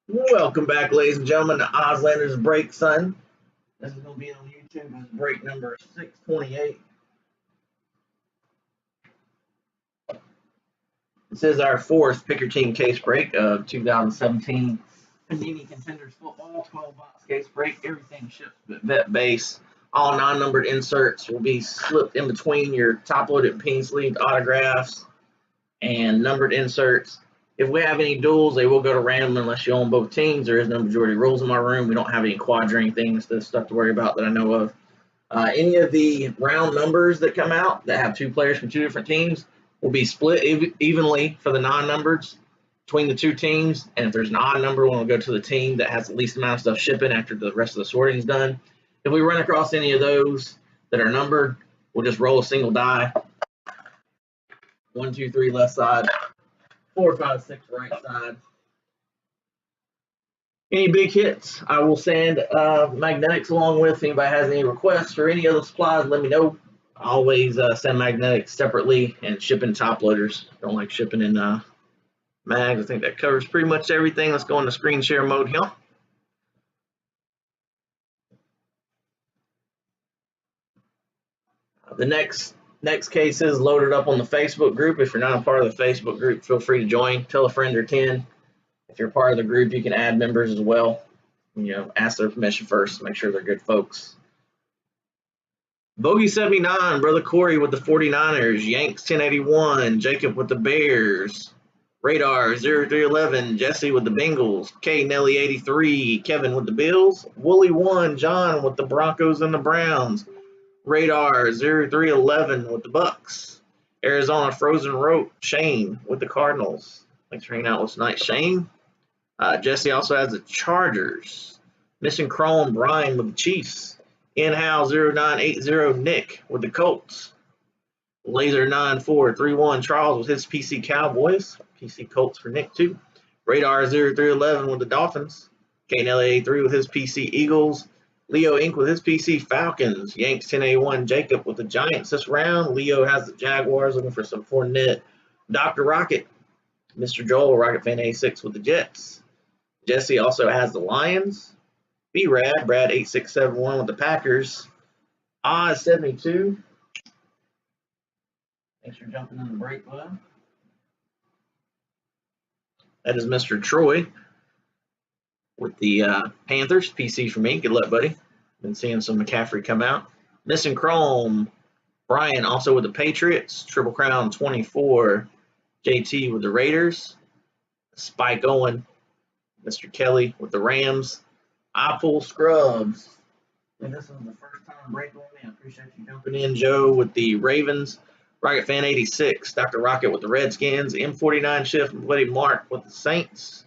Welcome back, ladies and gentlemen, to Ozlander's Break, son. This is going to be on YouTube as break number 628. This is our fourth Pick Your Team case break of 2017 Panini Contenders Football 12-box case break. Everything ships but vet base. All non-numbered inserts will be slipped in between your top-loaded pin-sleeved autographs and numbered inserts. If we have any duels, they will go to random unless you own both teams. There is no majority rules in my room. We don't have any quads or anything. It's this stuff to worry about that I know of. Any of the round numbers that come out that have two players from two different teams will be split evenly for the non-numbers between the two teams. And if there's an odd number, we'll go to the team that has the least amount of stuff shipping after the rest of the sorting is done. If we run across any of those that are numbered, we'll just roll a single die. 1, 2, 3 left side. 4, 5, 6 right side. Any big hits, I will send magnetics along with. If anybody has any requests or any other supplies, let me know. I always send magnetics separately and shipping top loaders. Don't like shipping in mags. I think that covers pretty much everything. Let's go into screen share mode here. The next case is loaded up on the Facebook group. If you're not a part of the Facebook group, feel free to join. Tell a friend or 10. If you're part of the group, you can add members as well. Ask their permission first. Make sure they're good folks. Bogey 79, Brother Corey with the 49ers. Yanks 1081, Jacob with the Bears. Radar 0311, Jesse with the Bengals. K Nelly 83, Kevin with the Bills. Wooly 1, John with the Broncos and the Browns. Radar 0311 with the Bucks. Arizona Frozen Rope, Shane with the Cardinals. Thanks for hanging out with us tonight, Shane. Jesse also has the Chargers. Mission Chrome, Brian with the Chiefs. In-house 0980, Nick with the Colts. Laser 9431, Charles with his PC Cowboys. PC Colts for Nick too. Radar 0311 with the Dolphins. KNLA83 with his PC Eagles. Leo Inc. with his PC Falcons. Yanks 1081, Jacob with the Giants this round. Leo has the Jaguars, looking for some Fournette. Dr. Rocket, Mr. Joel, Rocket Fan 86 with the Jets. Jesse also has the Lions. B-Rad, Brad 8671 with the Packers. Oz 72. Thanks for jumping in the break, bud. That is Mr. Troy with the Panthers. PC for me. Good luck, buddy. Been seeing some McCaffrey come out. Missing Chrome. Brian also with the Patriots. Triple Crown 24. JT with the Raiders. Spike Owen. Mr. Kelly with the Rams. I pull Scrubs. And this is the first time breaking with me. I appreciate you jumping in. Joe with the Ravens. Rocket Fan 86. Dr. Rocket with the Redskins. M49 Shift. Buddy Mark with the Saints.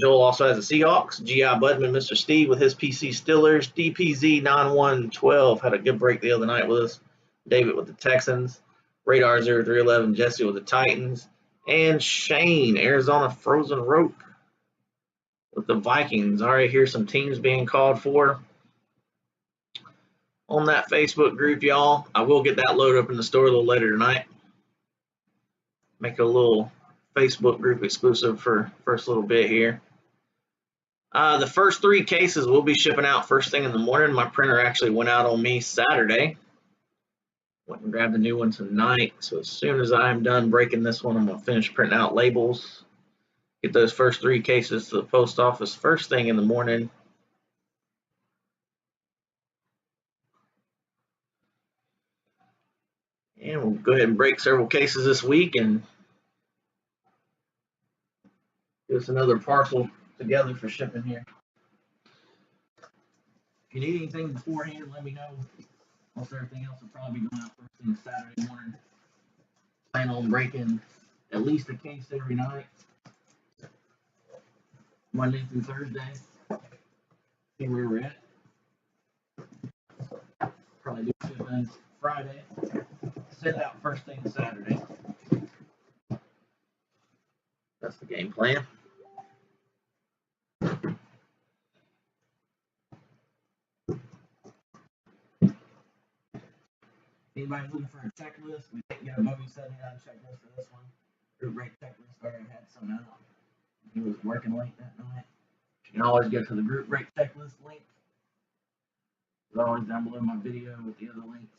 Joel also has the Seahawks. G.I. Budman, Mr. Steve with his PC Steelers. DPZ 9112 had a good break the other night with us. David with the Texans. Radar 0311, Jesse with the Titans. And Shane, Arizona Frozen Rope with the Vikings. All right, here's some teams being called for on that Facebook group, y'all. I will get that loaded up in the store a little later tonight. Make a little Facebook group exclusive for first little bit here. The first 3 cases will be shipping out first thing in the morning. My printer actually went out on me Saturday. Went and grabbed a new one tonight. So as soon as I'm done breaking this one, I'm going to finish printing out labels. Get those first 3 cases to the post office first thing in the morning. And we'll go ahead and break several cases this week and get us another parcel together for shipping here. If you need anything beforehand, let me know. Most everything else will probably be going out first thing Saturday morning. Plan on breaking at least a case every night, Monday through Thursday. See where we're at. Probably do shipments Friday. Send out first thing Saturday. That's the game plan. Anybody looking for a checklist? We didn't get a Bogey 79 checklist for this one. Group break checklist. I already had some out. He was working late that night. You can always go to the group break checklist link. It's always down below my video with the other links.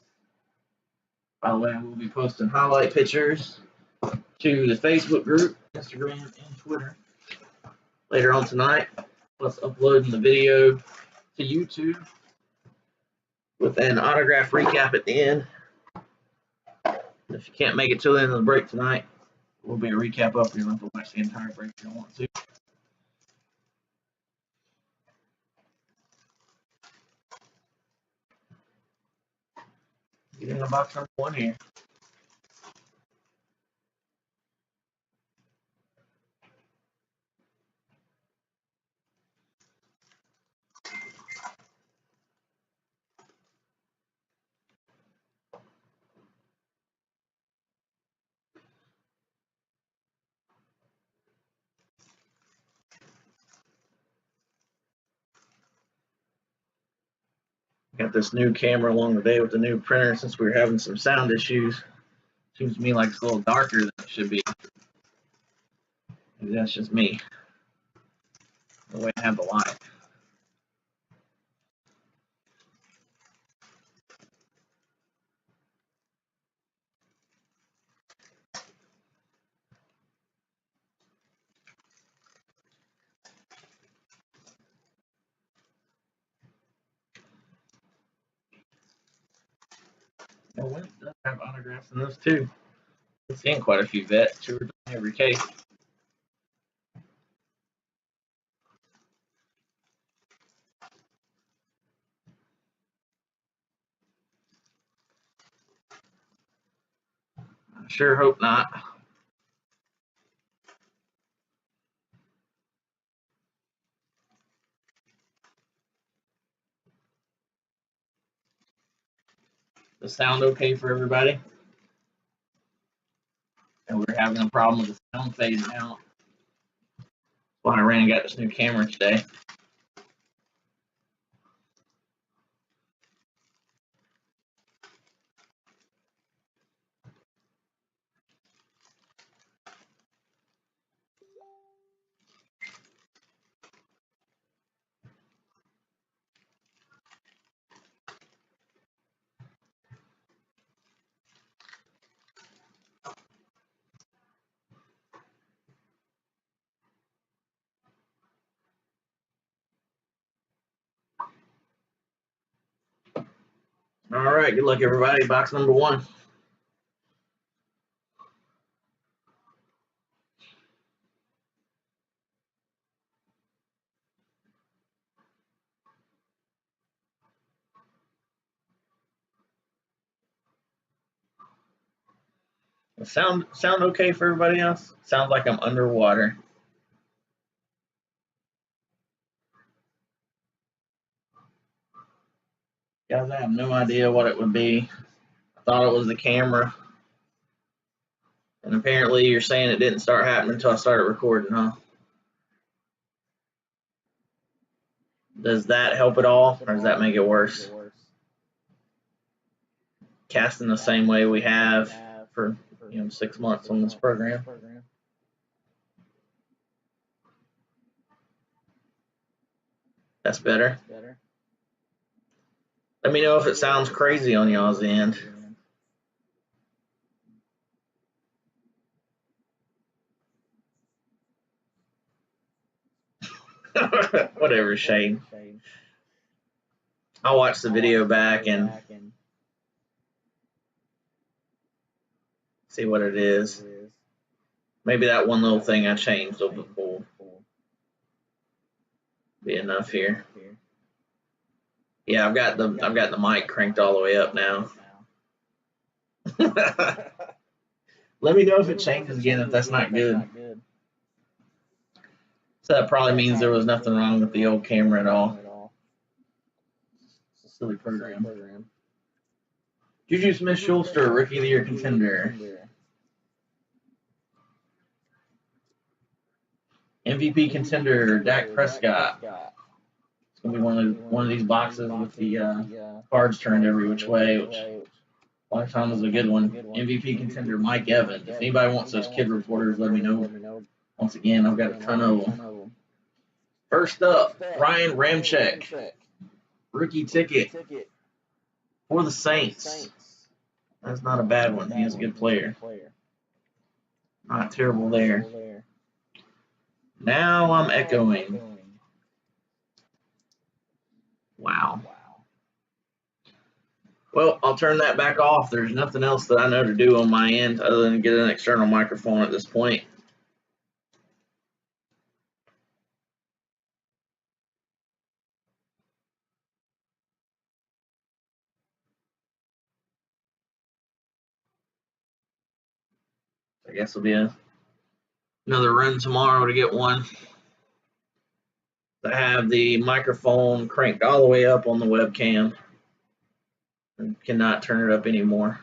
By the way, I will be posting highlight pictures to the Facebook group, Instagram, and Twitter later on tonight, plus uploading the video to YouTube with an autograph recap at the end. If you can't make it till the end of the break tonight, will be a recap up. You're going to have to watch the entire break if you don't want to. Get in the box number 1 here. Got this new camera along the way with the new printer since we were having some sound issues. Seems to me like it's a little darker than it should be. Maybe that's just me. The way I have the light. Oh, well, it does have autographs in those too. I've seen quite a few vets, 2 or 3 in every case. I sure hope not. Does sound okay for everybody? And we're having a problem with the sound fading out. That's why I ran and got this new camera today. All right, good luck, everybody. Box number 1. Sound okay for everybody else? Sounds like I'm underwater. Guys, I have no idea what it would be. I thought it was the camera. And apparently you're saying it didn't start happening until I started recording, huh? Does that help at all, or does that make it worse? Casting the same way we have for 6 months on this program. That's better. Let me know if it sounds crazy on y'all's end. Whatever, Shane. I'll watch the video back and see what it is. Maybe that one little thing I changed will be enough here. Yeah, I've got the mic cranked all the way up now. Let me know if it changes again if that's not good. So that probably means there was nothing wrong with the old camera at all. It's a silly program. Juju Smith-Schuster, Rookie of the Year contender. MVP contender, Dak Prescott. It's going to be one of these boxes with the cards turned every which way, which lifetime was a good one. MVP contender, Mike Evans. If anybody wants those kid reporters, let me know. Once again, I've got a ton of them. First up, Ryan Ramczyk, rookie ticket for the Saints. That's not a bad one. He is a good player. Not terrible there. Now I'm echoing. Wow. Well, I'll turn that back off. There's nothing else that I know to do on my end other than get an external microphone at this point. I guess it'll be another run tomorrow to get one. I have the microphone cranked all the way up on the webcam and cannot turn it up anymore.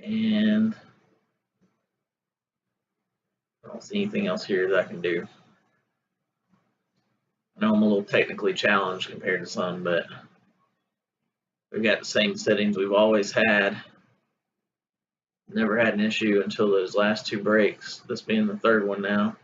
And I don't see anything else here that I can do. I know I'm a little technically challenged compared to some, but we've got the same settings we've always had. Never had an issue until those last two breaks, this being the third one now.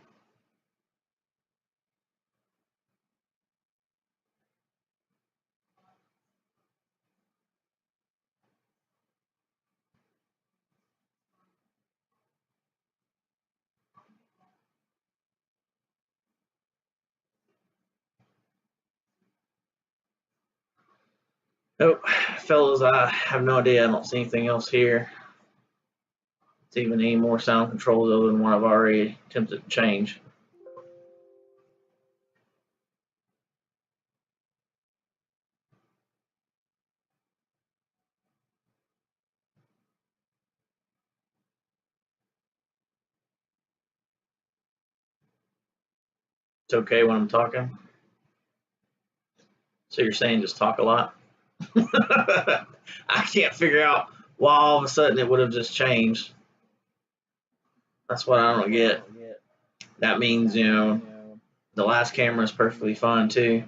Nope, fellas, I have no idea. I don't see anything else here. It's even any more sound controls other than what I've already attempted to change. It's okay when I'm talking. So you're saying just talk a lot? I can't figure out why all of a sudden it would have just changed. That's what I don't get. That means, you know, the last camera is perfectly fine too.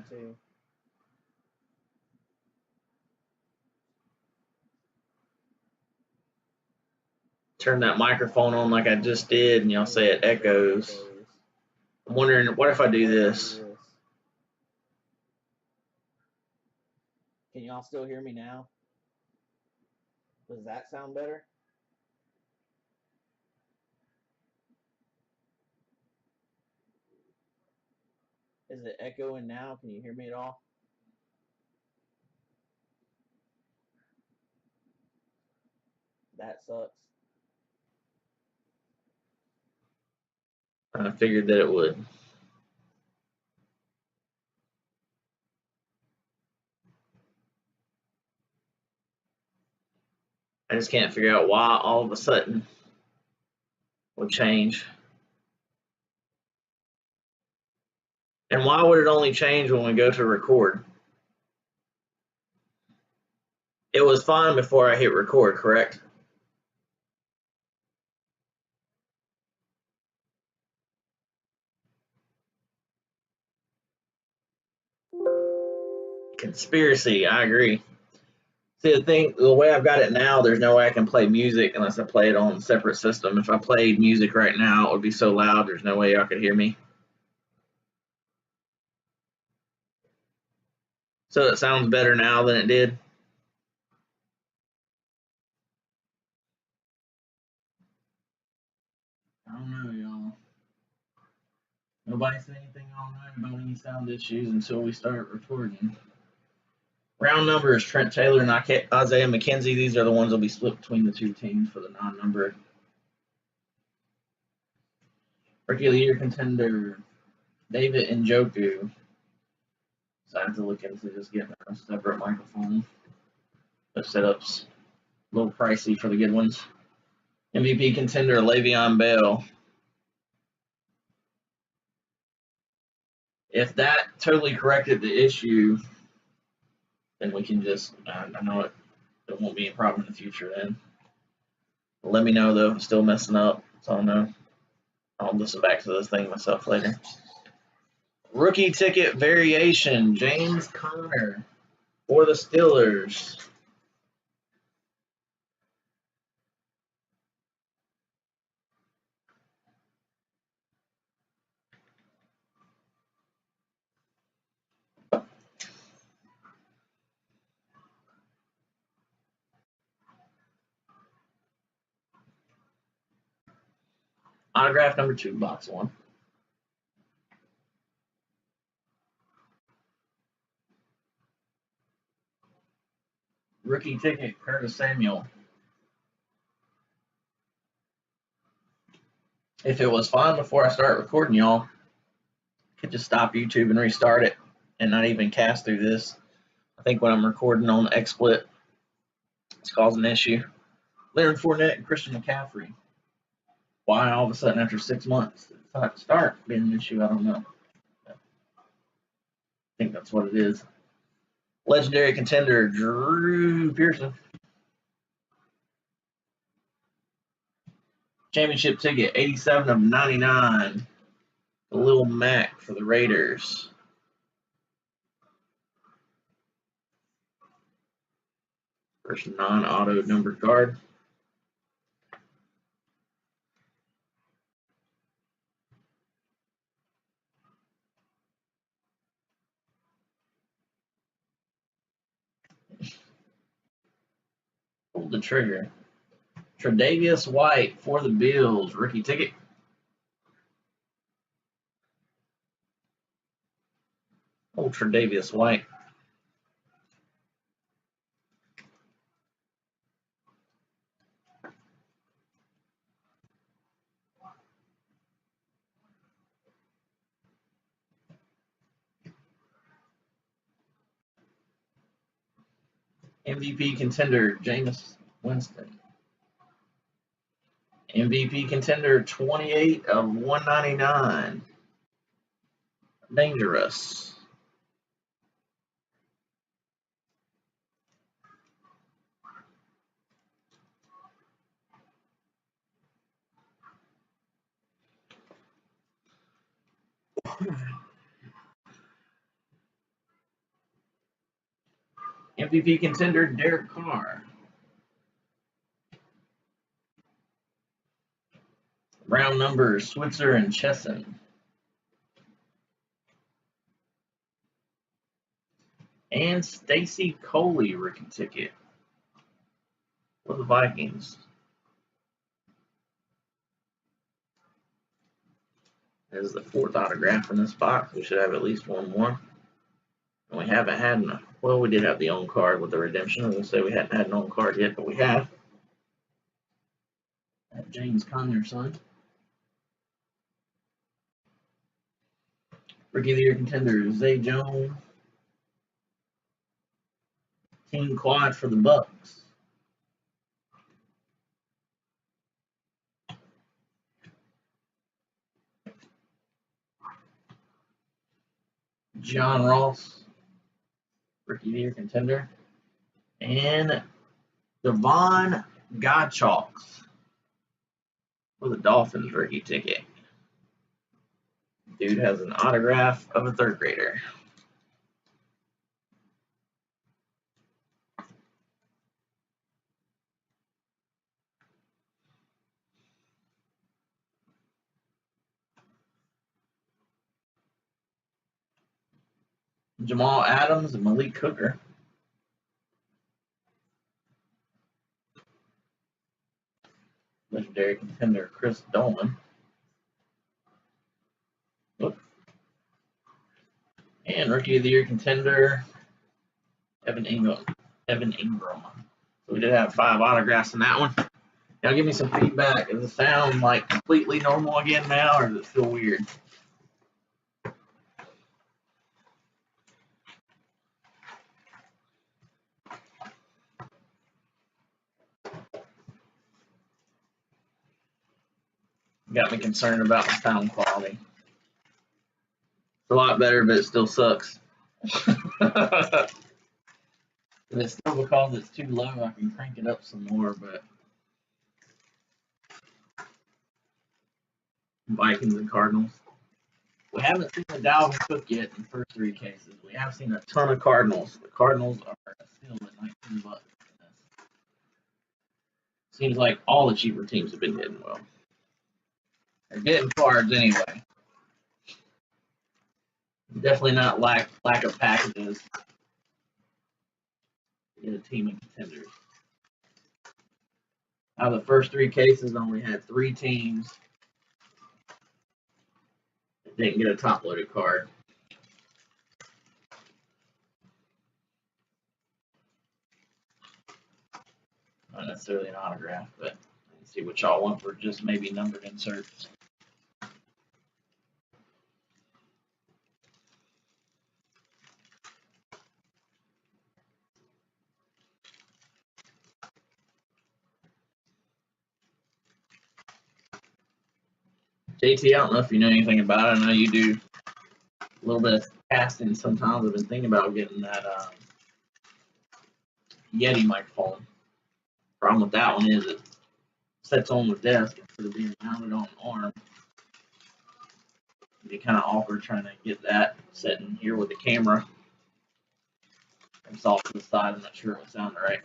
Turn that microphone on like I just did, and y'all say it echoes. I'm wondering, what if I do this? Can y'all still hear me now? Does that sound better? Is it echoing now? Can you hear me at all? That sucks. I figured that it would. I just can't figure out why all of a sudden would change. And why would it only change when we go to record? It was fine before I hit record, correct? Conspiracy, I agree. See, the way I've got it now, there's no way I can play music unless I play it on a separate system. If I played music right now, it would be so loud, there's no way y'all could hear me. So it sounds better now than it did. I don't know, y'all. Nobody said anything all night about any sound issues until we start recording. Round number is Trent Taylor and Isaiah McKenzie. These are the ones that will be split between the two teams for the non-numbered. Rookie of the Year contender, David Njoku. So I have to look into just getting a separate microphone. The setup's a little pricey for the good ones. MVP contender, Le'Veon Bell. If that totally corrected the issue, then we can just, I know it won't be a problem in the future then. Let me know though, if it's still messing up. So I know. I'll listen back to this thing myself later. Rookie ticket variation, James Conner for the Steelers. Autograph number 2, box 1. Rookie ticket, Curtis Samuel. If it was fine before I start recording, y'all, I could just stop YouTube and restart it and not even cast through this. I think when I'm recording on the XSplit, it's causing an issue. Leonard Fournette and Christian McCaffrey. Why all of a sudden after 6 months it decided to start being an issue, I don't know. I think that's what it is. Legendary contender, Drew Pearson. Championship ticket, 87 of 99. The Lil Mac for the Raiders. First non-auto numbered card. Pull the trigger. Tre'Davious White for the Bills, rookie ticket. Oh, Tre'Davious White. MVP contender, Jameis Winston. MVP contender, 28 of 199. Dangerous. MVP contender, Derek Carr. Round numbers, Switzer and Chesson. And Stacy Coley, rookie ticket for the Vikings. This is the 4th autograph in this box. We should have at least one more. And we haven't had enough. Well, we did have the on card with the redemption. I was going to say we hadn't had an on card yet, but we have. James Conner's son. Rookie of the Year contender, Zay Jones. Team quad for the Bucks. John Ross, Rookie of the Year contender. And Devon Godchalks for the Dolphins, rookie ticket. Dude has an autograph of a 3rd grader. Jamal Adams and Malik Hooker. Legendary contender, Chris Dolan. Look. And Rookie of the Year contender, Evan Ingram. So we did have 5 autographs in that one. Now give me some feedback. Does it sound like completely normal again now, or is it still weird? Got me concerned about my sound quality. It's a lot better, but it still sucks. If it's still because it's too low, I can crank it up some more, but Vikings and Cardinals. We haven't seen the Dalvin Cook yet in the first 3 cases. We have seen a ton of Cardinals. The Cardinals are still at $19. Seems like all the cheaper teams have been hitting well. They're getting cards anyway. Definitely not lack of packages. Get a team of contenders. Out of the first 3 cases, only had 3 teams Didn't get a top-loaded card. Not necessarily an autograph, but let's see what y'all want for just maybe numbered inserts. JT, I don't know if you know anything about it. I know you do a little bit of casting sometimes. I've been thinking about getting that Yeti microphone. Problem with that one is it sits on the desk instead of being mounted on an arm. It'd be kind of awkward trying to get that sitting here with the camera. It's off to the side. I'm not sure it would sound right.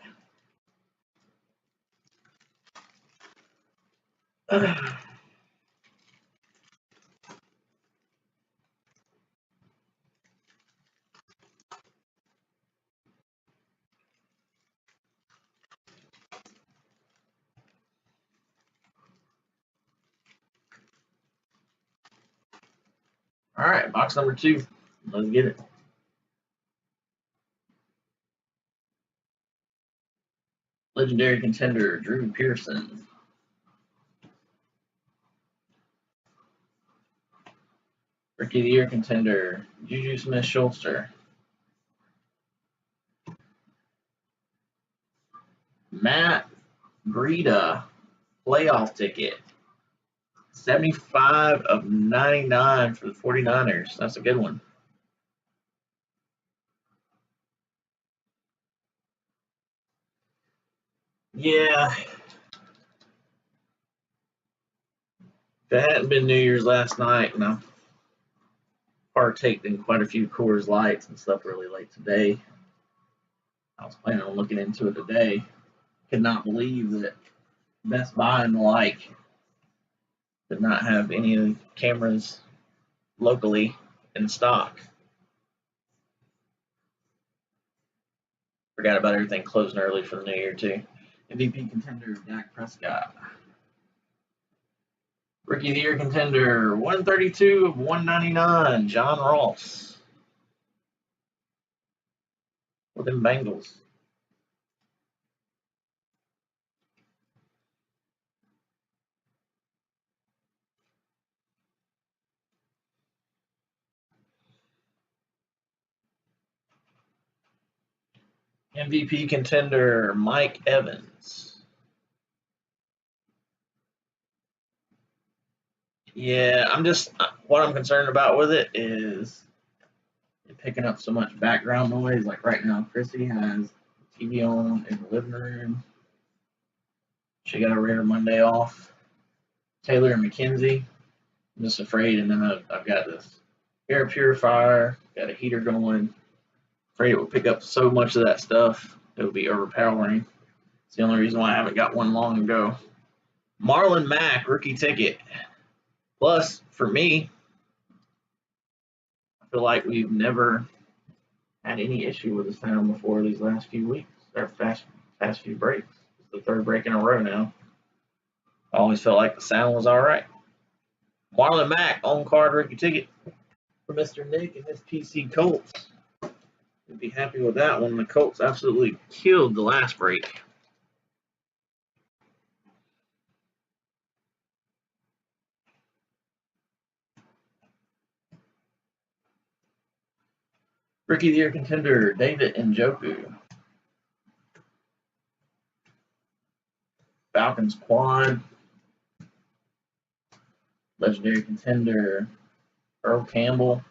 All right, box number 2. Let's get it. Legendary contender, Drew Pearson. Rookie of the Year contender, Juju Smith-Schuster. Matt Breida, playoff ticket. 75 of 99 for the 49ers. That's a good one. Yeah. If it hadn't been New Year's last night, and I partaked in quite a few Coors Lights and stuff really late today, I was planning on looking into it today. Could not believe that Best Buy and the like did not have any of the cameras locally in stock. Forgot about everything closing early for the New Year, too. MVP contender, Dak Prescott. Rookie of the Year contender, 132 of 199, John Ross. With them Bengals. MVP contender, Mike Evans. Yeah, what I'm concerned about with it is picking up so much background noise. Like right now, Chrissy has TV on in the living room. She got a rare Monday off. Taylor and Mackenzie. I'm just afraid, and then I've got this air purifier, got a heater going. Afraid it will pick up so much of that stuff, it will be overpowering. It's the only reason why I haven't got one long ago. Marlon Mack, rookie ticket. Plus, for me, I feel like we've never had any issue with the sound before these last few weeks, or past few breaks. It's the third break in a row now. I always felt like the sound was all right. Marlon Mack, on card rookie ticket for Mr. Nick and his PC Colts. We'd be happy with that one. The Colts absolutely killed the last break. Rookie of the Year contender, David Njoku. Falcons quad. Legendary contender, Earl Campbell.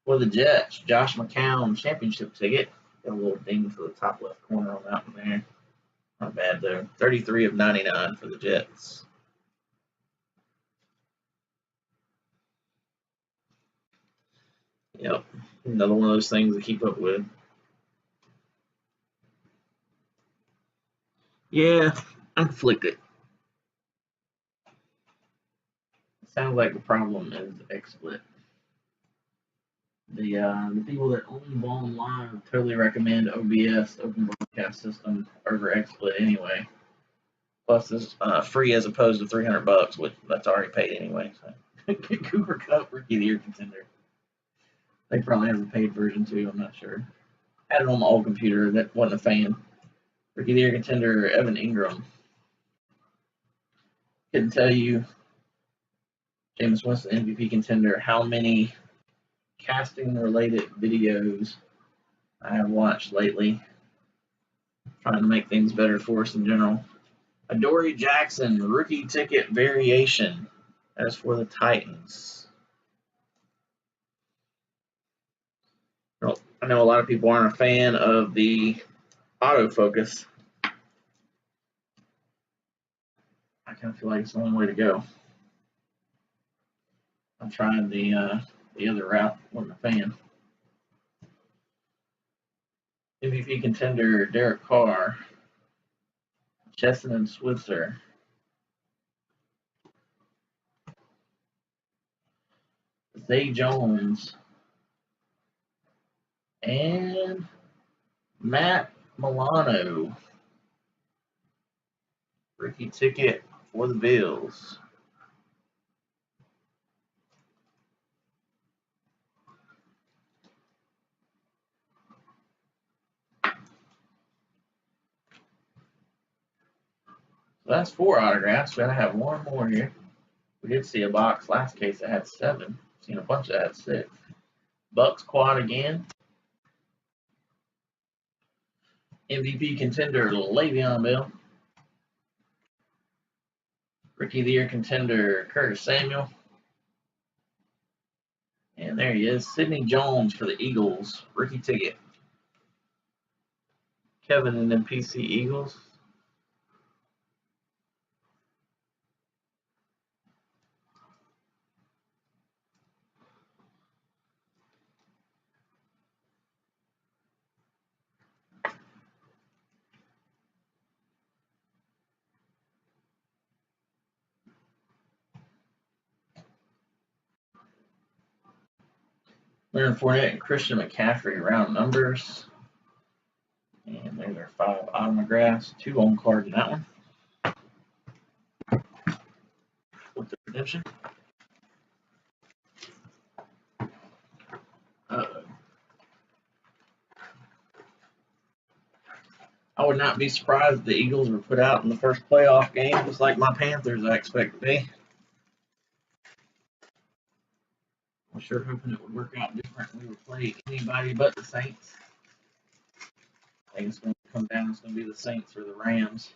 For the Jets, Josh McCown, championship ticket. Got a little ding to the top left corner on that one there. Not bad, though. 33 of 99 for the Jets. Yep. Another one of those things to keep up with. Yeah, I'm flicked. Sounds like the problem is XSplit. The people that own Ballin' Live totally recommend OBS, Open Broadcast System, over XSplit anyway. Plus, it's free as opposed to $300, which that's already paid anyway. So. Cooper Cup Rookie of the Year contender. They probably have a paid version too. I'm not sure. Had it on my old computer. That wasn't a fan. Rookie of the Year contender Evan Ingram. Couldn't tell you. Jameis Winston MVP contender. How many casting related videos I have watched lately? Trying to make things better for us in general. Adoree Jackson rookie ticket variation. As for the Titans. Well, I know a lot of people aren't a fan of the autofocus. I kind of feel like it's the only way to go. I tried the other route, wasn't a fan. MVP contender Derek Carr, Chesson and Switzer, Zay Jones, and Matt Milano. Rookie ticket for the Bills. So that's 4 autographs. We gotta have one more here. We did see a box last case that had 7. Seen a bunch that had 6. Bucks quad again. MVP contender Le'Veon Bell. Rookie of the Year contender Curtis Samuel. And there he is, Sidney Jones for the Eagles. Rookie ticket. Kevin and then PC Eagles. Leonard Fournette and Christian McCaffrey round numbers. And there's our 5 autographs. 2 on card in that one. With the redemption. I would not be surprised if the Eagles were put out in the first playoff game, just like my Panthers I expect to be. I'm sure hoping it would work out different. We would play anybody but the Saints. I think it's going to come down. It's going to be the Saints or the Rams.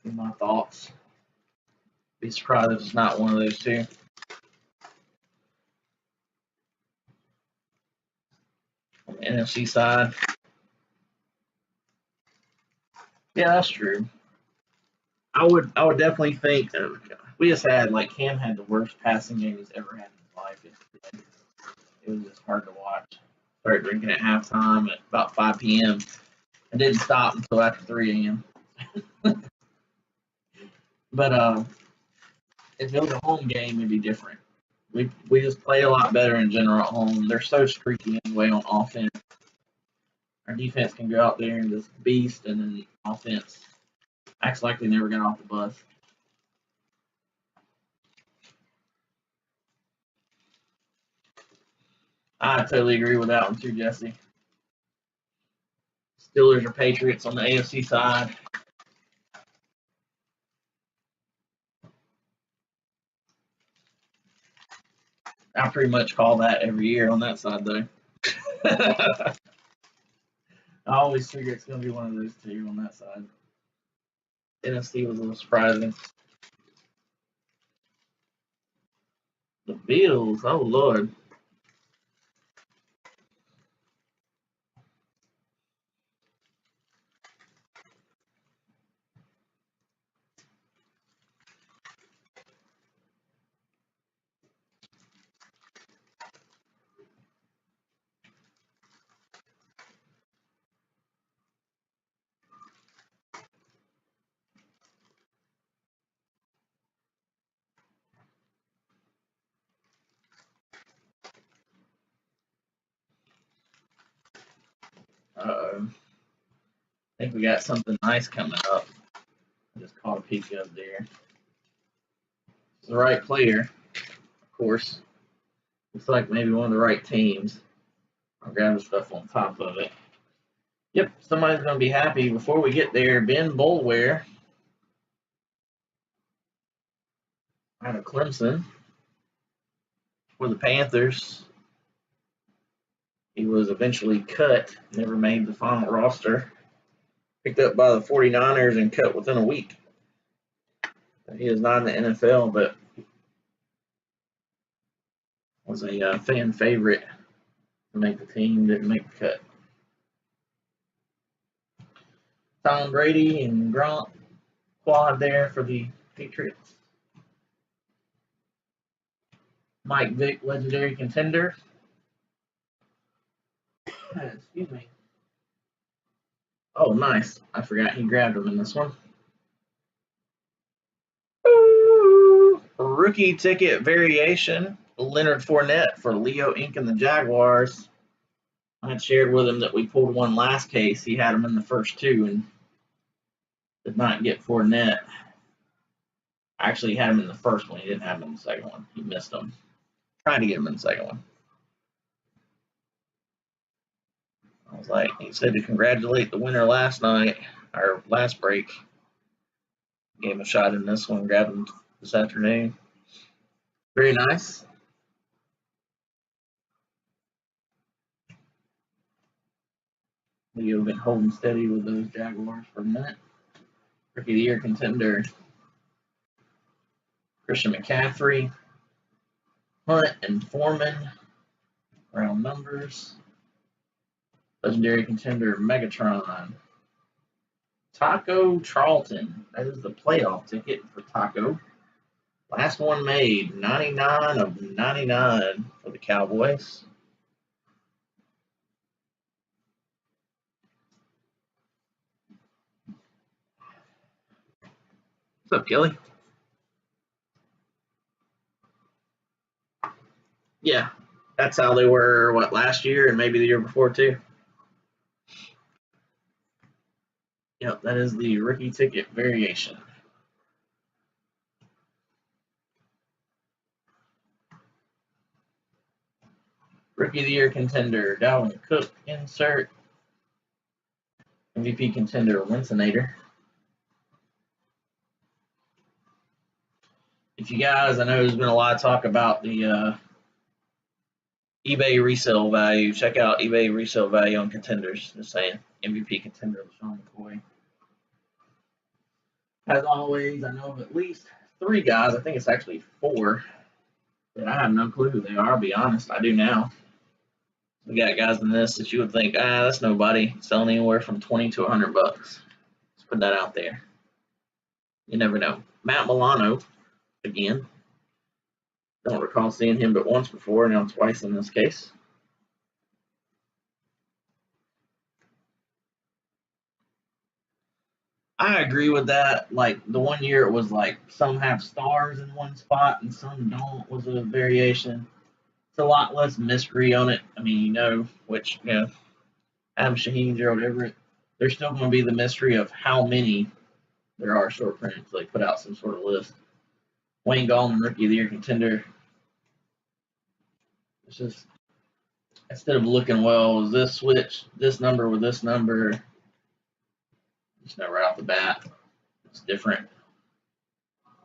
In my thoughts. Be surprised if it's not one of those two. On the NFC side. Yeah, that's true. I would definitely think we just had like Cam had the worst passing game he's ever had in his life yesterday. It was just hard to watch. Started drinking at halftime at about 5 p.m. and didn't stop until after 3 a.m. But if it was a home game, it'd be different. We just play a lot better in general at home. They're so streaky anyway on offense. Our defense can go out there and just beast, and then offense acts like they never got off the bus. I totally agree with that one too, Jesse. Steelers or Patriots on the AFC side. I pretty much call that every year on that side, though. I always figure it's going to be one of those two on that side. NFC was a little surprising. The Bills, oh Lord. Uh-oh. I think we got something nice coming up. I just caught a peek up there. the right player, of course. Looks like maybe one of the right teams. I'll grab the stuff on top of it. Yep, somebody's going to be happy. Before we get there, Ben Boulware out of Clemson for the Panthers. He was eventually cut, never made the final roster. Picked up by the 49ers and cut within a week. He is not in the NFL, but was a fan favorite to make the team, didn't make the cut. Tom Brady and Gronk quad there for the Patriots. Mike Vick, legendary contender. Excuse me. Oh, nice. I forgot he grabbed him in this one. Ooh, rookie ticket variation. Leonard Fournette for Leo Inc. and the Jaguars. I had shared with him that we pulled one last case. He had him in the first two and did not get Fournette. I actually had him in the first one. He didn't have him in the second one. He missed him. Trying to get him in the second one. I was like, he said to congratulate the winner last night, or last break. Gave him a shot in this one, grabbed him this afternoon. Very nice. Leo been holding steady with those Jaguars for a minute. Rookie of the Year contender, Christian McCaffrey. Hunt and Foreman, round numbers. Legendary contender, Megatron. Taco Charlton, that is the playoff ticket for Taco. Last one made, 99 of 99 for the Cowboys. What's up, Kelly? Yeah, that's how they were, what, last year and maybe the year before, too. Yep, that is the rookie ticket variation. Rookie of the Year contender, Dalvin Cook, insert. MVP contender, Winsonator. If you guys, I know there's been a lot of talk about the eBay resale value. Check out eBay resale value on Contenders. Just saying, MVP contender, LaShawn McCoy. As always, I know of at least 3 guys. I think it's actually 4. But I have no clue who they are. I'll be honest, I do now. We got guys in this that you would think, that's nobody. Selling anywhere from $20 to $100. Let's put that out there. You never know. Matt Milano, again. Don't recall seeing him but once before, now twice in this case. I agree with that. Like, the one year it was like some have stars in one spot and some don't was a variation. It's a lot less mystery on it. I mean, which, Adam Shaheen, Gerald Everett, there's still going to be the mystery of how many there are short prints. They put out some sort of list. Wayne Gallman, Rookie of the Year contender. It's just, instead of looking, well, is this switch this number with this number? Just know right off the bat, it's different.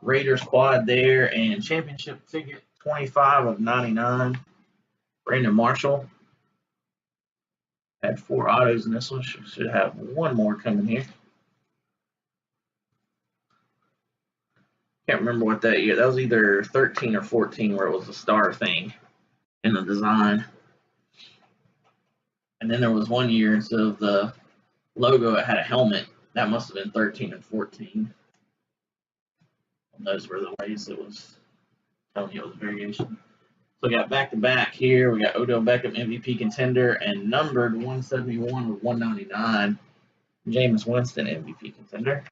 Raiders quad there and championship ticket, 25 of 99. Brandon Marshall had 4 autos in this one. Should have one more coming here. Can't remember what that year. That was either 13 or 14 where it was a star thing in the design. And then there was one year instead of the logo, it had a helmet. That must have been 13 and 14. And those were the ways it was telling you it was a variation. So we got back-to-back here. We got Odell Beckham, MVP contender, and numbered 171 with 199. Jameis Winston, MVP contender.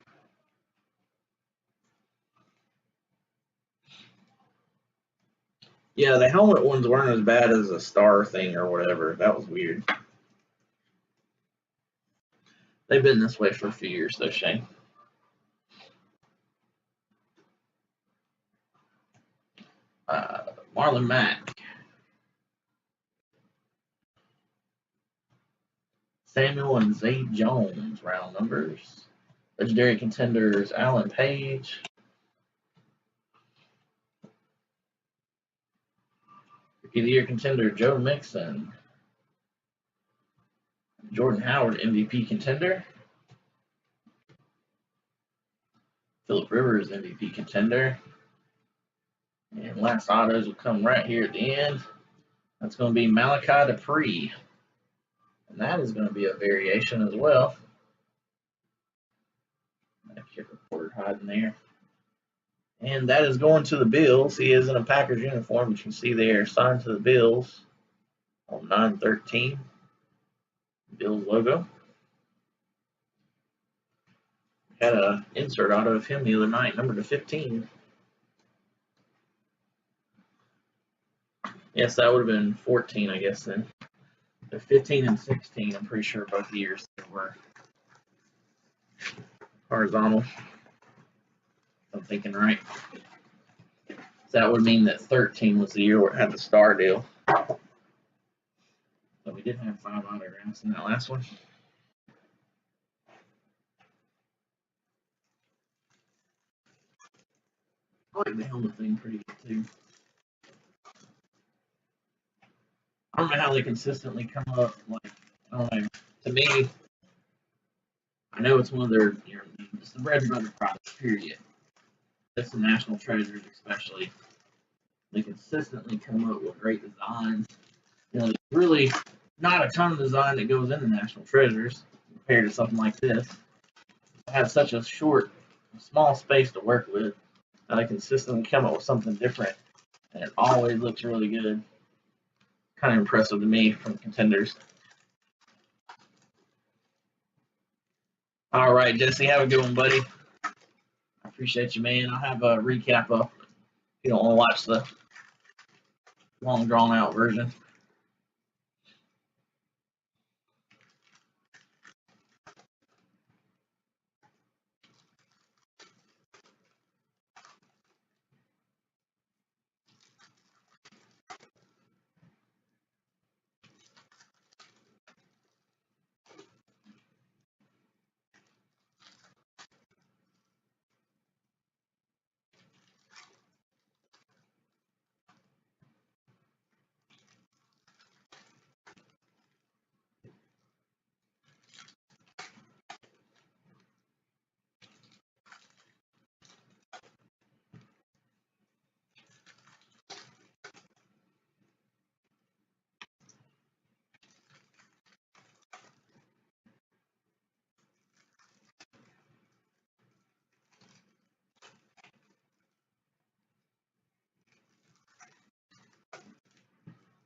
Yeah, the helmet ones weren't as bad as a star thing or whatever. That was weird. They've been this way for a few years, though, Shane. Marlon Mack. Samuel and Zay Jones, round numbers. Legendary Contenders, Alan Page. Rookie of the Year Contender, Joe Mixon. Jordan Howard, MVP Contender. Phillip Rivers, MVP Contender. And last autos will come right here at the end. That's going to be Malachi Dupree. And that is going to be a variation as well. Kid reporter hiding there. And that is going to the Bills. He is in a Packers uniform. You can see there, signed to the Bills on 9/13. Bills logo. Had an insert auto of him the other night, number to 15. Yes, that would have been 14, I guess, then. The 15 and 16, I'm pretty sure both years they were horizontal. I'm thinking right. So that would mean that 13 was the year where it had the star deal. So we did have 5 autographs in that last one. I like the helmet thing pretty good too. I don't know how they consistently come up. Like, I don't know. To me, I know it's one of their, it's the bread and butter product, period. It's the National Treasures, especially. They consistently come up with great designs. There's really not a ton of design that goes into National Treasures compared to something like this. I have such a small space to work with. I consistently come up with something different, and it always looks really good. Kind of impressive to me from Contenders. All right, Jesse, have a good one, buddy. I appreciate you, man. I'll have a recap up if you don't want to watch the long, drawn-out version.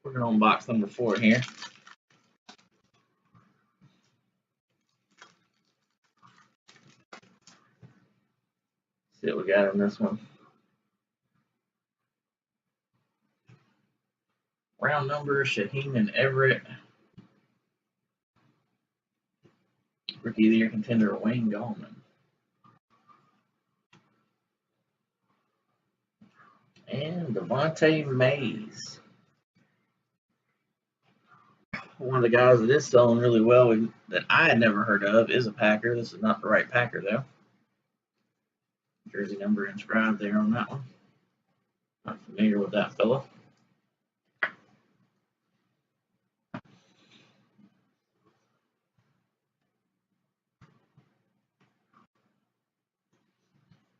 We're going on box number 4 here. See what we got on this one. Round number, Shaheem and Everett. Rookie of the Year Contender, Wayne Gallman. And Devontae Mays. One of the guys that is selling really well that I had never heard of is a Packer. This is not the right Packer, though. Jersey number inscribed there on that one. Not familiar with that fella.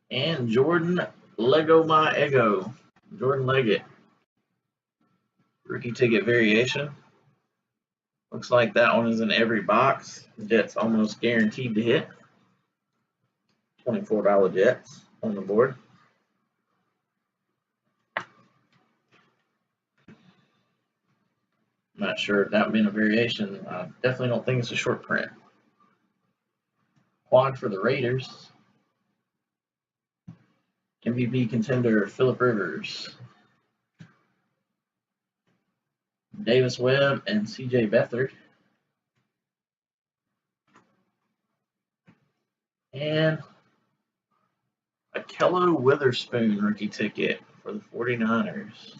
And Jordan Lego My Ego. Jordan Leggett. Rookie ticket variation. Looks like that one is in every box. Jets almost guaranteed to hit. $24 Jets on the board. I'm not sure if that being a variation. I definitely don't think it's a short print. Quad for the Raiders. MVP contender Phillip Rivers. Davis Webb and CJ Beathard. And a Kello Witherspoon rookie ticket for the 49ers.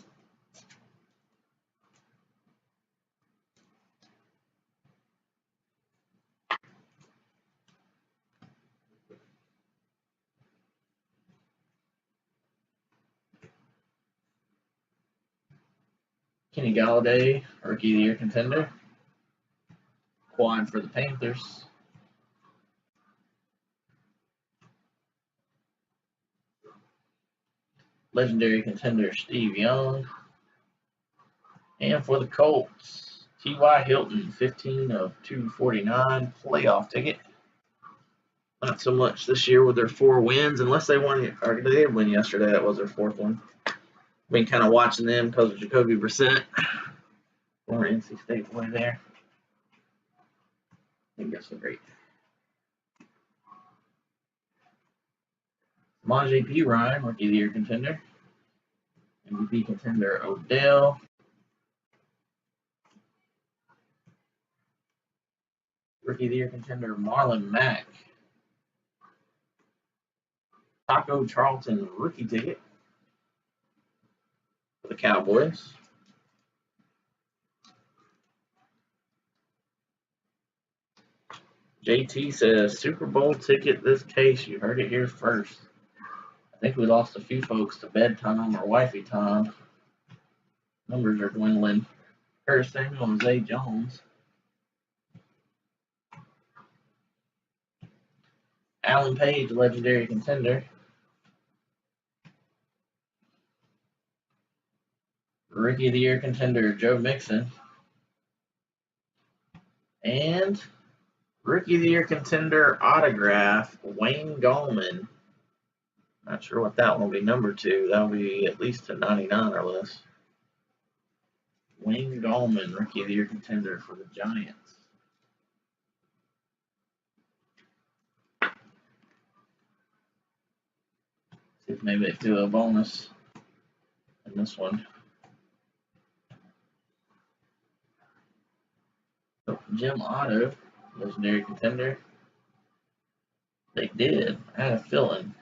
Kenny Galladay, Rookie of the Year contender. Quad for the Panthers. Legendary contender Steve Young. And for the Colts, T.Y. Hilton, 15 of 249, playoff ticket. Not so much this year with their 4 wins, unless they won, or they did win yesterday. That was their 4th one. Been kind of watching them because of Jacoby Brissett. Former NC State boy there. I think that's great. Samaje Perine, Rookie of the Year contender. MVP contender Odell. Rookie of the Year contender Marlon Mack. Taco Charlton rookie ticket for the Cowboys. JT says Super Bowl ticket this case. You heard it here first. I think we lost a few folks to bedtime or wifey time. Numbers are dwindling. Curtis Samuel and Zay Jones. Alan Page, legendary contender. Rookie of the Year contender Joe Mixon. And Rookie of the Year contender autograph Wayne Gallman. Not sure what that one will be number 2. That will be at least a 99 or less. Wayne Gallman, Rookie of the Year contender for the Giants. See if maybe they do a bonus in this one. So Jim Otto, legendary contender. They did. I had a feeling.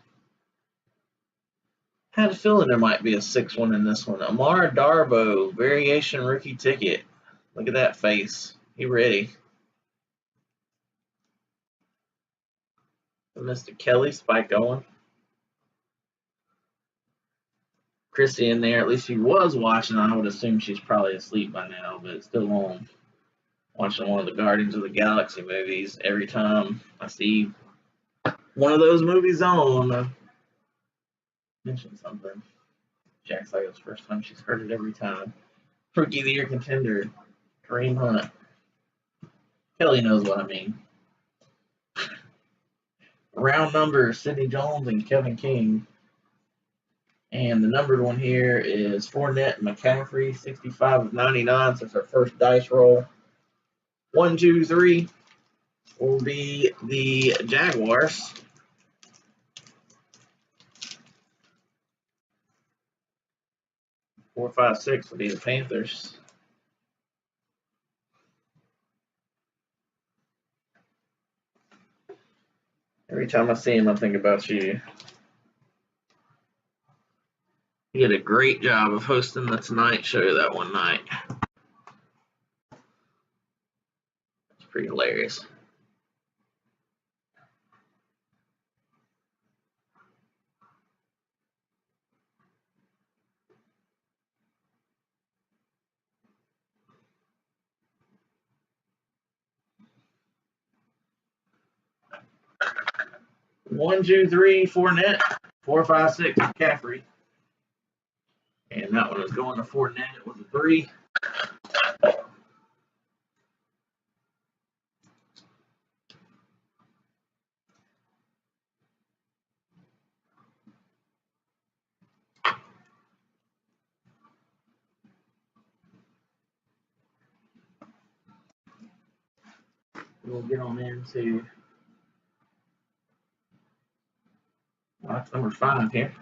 There might be a 6th one in this one. Amara Darboh, variation rookie ticket. Look at that face. He ready. Mr. Kelly, Spike Owen. Chrissy in there. At least she was watching. I would assume she's probably asleep by now, but still on. Watching one of the Guardians of the Galaxy movies. Every time I see one of those movies on, I mention something. She acts like it's the first time she's heard it every time. Rookie of the Year contender, Kareem Hunt. Kelly knows what I mean. Round numbers, Sidney Jones and Kevin King. And the numbered one here is Fournette and McCaffrey, 65 of 99. So it's our first dice roll. 1, 2, 3 will be the Jaguars. 4, 5, 6 will be the Panthers. Every time I see him, I think about you. You did a great job of hosting the Tonight Show that one night. It's pretty hilarious. One, 2, 3, Fournette. 4, 5, 6, McCaffrey. And that one was going to Fournette. It was a 3. We'll get on into box number 5 here.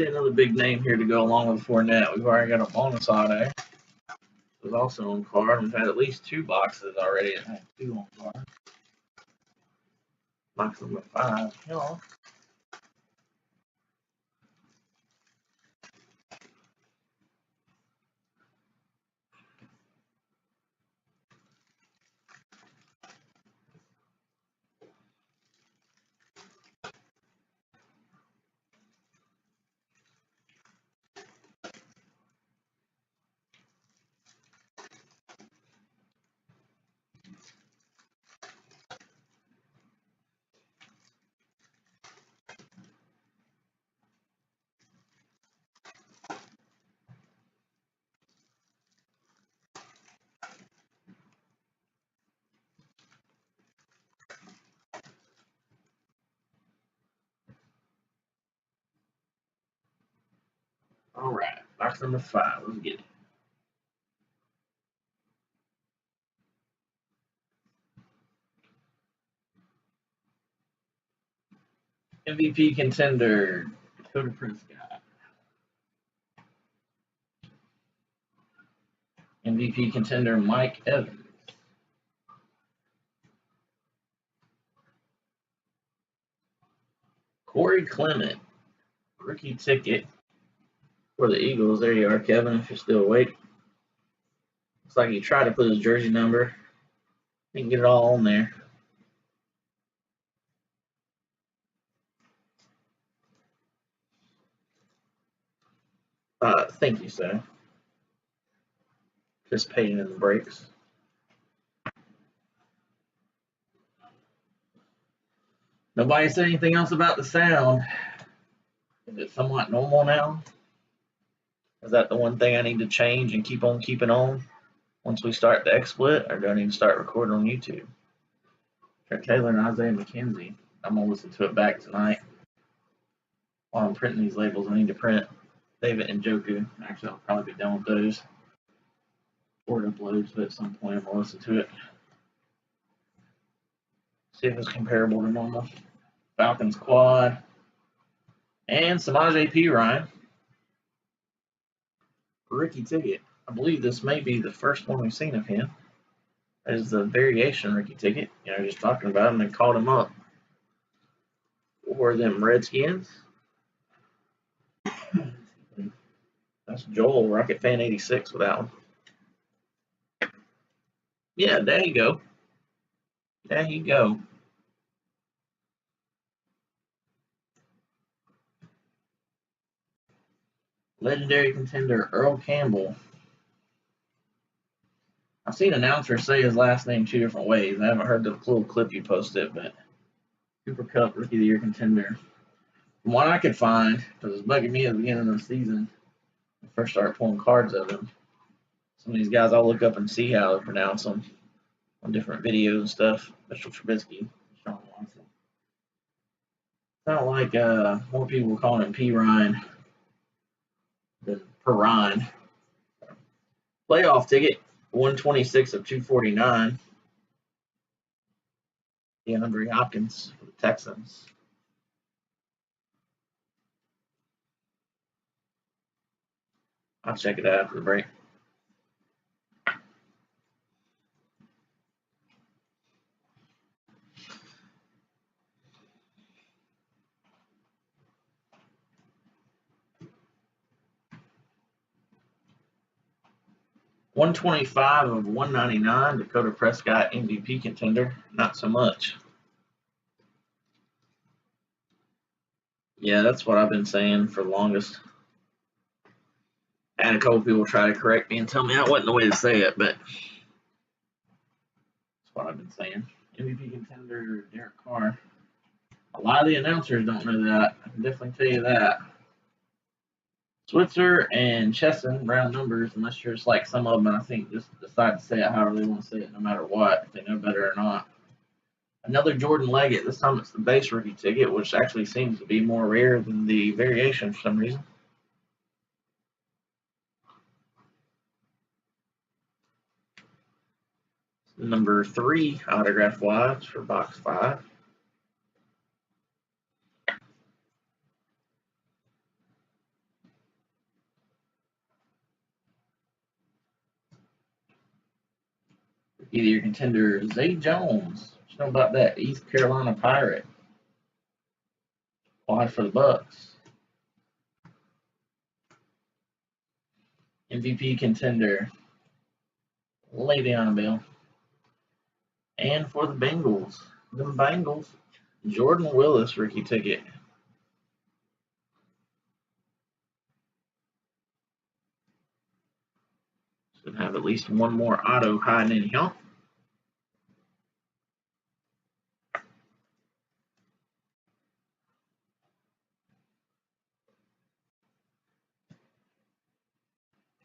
see another big name here to go along with Fournette. We've already got a bonus auto. It was also on card. We've had at least 2 boxes already that had 2 on card. Box number 5. Hello. All right, box number 5. Let's get it. MVP contender, Dakota Prescott. MVP contender, Mike Evans. Corey Clement, rookie ticket for the Eagles. There you are, Kevin, if you're still awake. Looks like he tried to put his jersey number. He can get it all on there. Thank you, sir. Participating in the breaks. Nobody said anything else about the sound. Is it somewhat normal now? Is that the one thing I need to change and keep on keeping on once we start the XSplit, or do I need to start recording on YouTube? Trent Taylor and Isaiah McKenzie. I'm going to listen to it back tonight. While I'm printing these labels, I need to print David and Joku. Actually, I'll probably be done with those before it uploads, but at some point I'm going to listen to it. See if it's comparable to normal. Falcons quad. And Samaje Perine. Rookie ticket. I believe this may be the first one we've seen of him. That is the variation rookie ticket. You know, just talking about him and called him up. For them Redskins. That's Joel, Rocket Fan 86 with that one. Yeah, there you go. There you go. Legendary contender Earl Campbell. I've seen announcers say his last name 2 different ways. I haven't heard the little clip you posted, but Cooper Kupp Rookie of the Year contender. From what I could find, because it was bugging me at the beginning of the season, I first started pulling cards of him. Some of these guys I'll look up and see how to pronounce them on different videos and stuff. Mitchell Trubisky, Sean Watson. Sound like more people calling him Perine than Perine. Playoff ticket, 126 of 249. DeAndre Hopkins for the Texans. I'll check it out after the break. $125 of $199. Dakota Prescott MVP contender. Not so much. Yeah, that's what I've been saying for the longest. I had a couple people try to correct me and tell me that wasn't the way to say it, but that's what I've been saying. MVP contender Derek Carr. A lot of the announcers don't know that. I can definitely tell you that. Switzer and Chesson, round numbers, unless you're just like some of them, I think just decide to say it however they want to say it, no matter what, if they know better or not. Another Jordan Leggett. This time it's the base rookie ticket, which actually seems to be more rare than the variation for some reason. Number 3 autograph wise for box 5. Either your contender, Zay Jones. What you know about that? East Carolina Pirate. Wide for the Bucks. MVP contender, Le'Veon Bell. And for the Bengals, Jordan Willis rookie ticket. Should have at least one more auto hiding in here.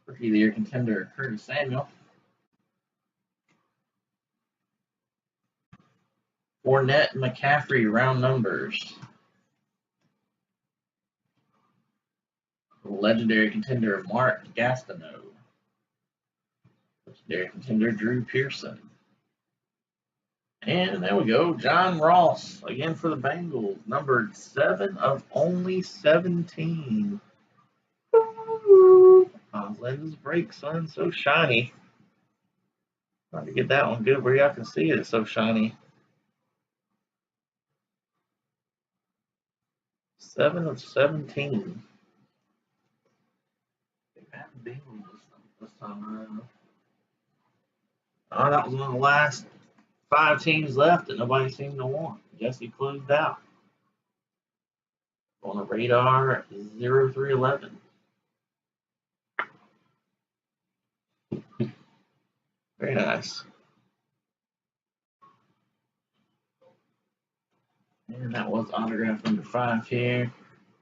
Rookie of the Year contender, Curtis Samuel. Fournette and McCaffrey, round numbers. Legendary contender, Mark Gastineau. Legendary contender, Drew Pearson. And there we go, John Ross, again for the Bengals, numbered 7 of only 17. Lenses break, son, so shiny. Trying to get that one good where y'all can see it, it's so shiny. 7 of 17. They've had the Bengals this time around. Oh, that was one of the last 5 teams left that nobody seemed to want. Jesse closed out. On a radar, 0311. Very nice. And that was autograph number 5 here.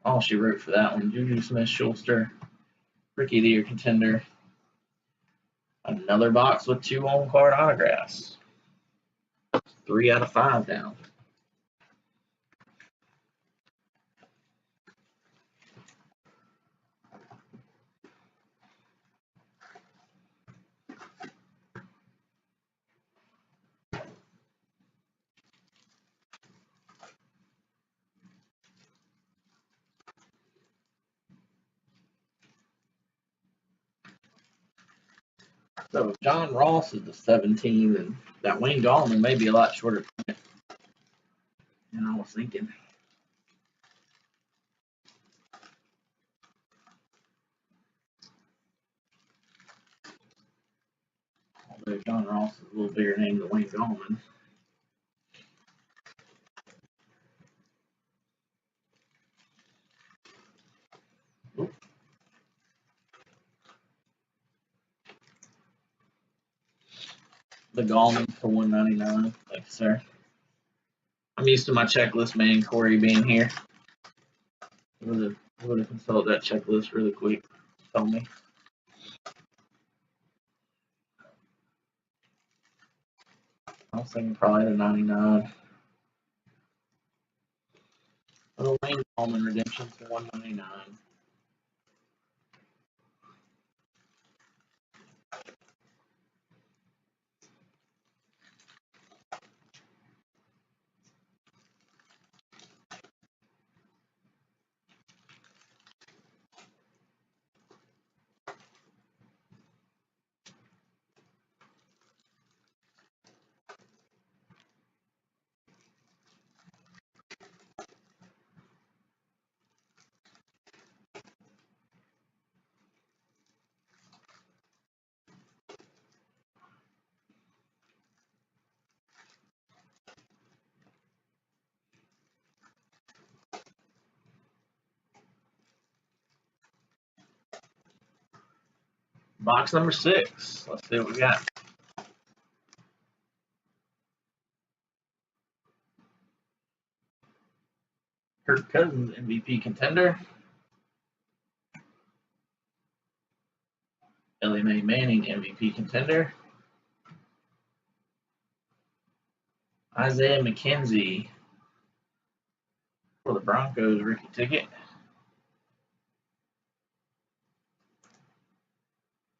All she wrote for that one, Juju Smith-Schuster, Rookie of the Year contender. Another box with 2 on-card autographs. 3 out of 5 down. So if John Ross is the 17, then that Wayne Gallman may be a lot shorter than I was thinking. Although John Ross is a little bigger name than Wayne Gallman. Oop. The Gallman for $199. Thanks, sir. I'm used to my checklist man, Corey, being here. I'm going to consult that checklist really quick. Tell me. I was thinking probably the 99. The Wayne Gallman redemption for $199. Box number 6. Let's see what we got. Kirk Cousins, MVP contender. Ellie Mae Manning, MVP contender. Isaiah McKenzie for the Broncos rookie ticket.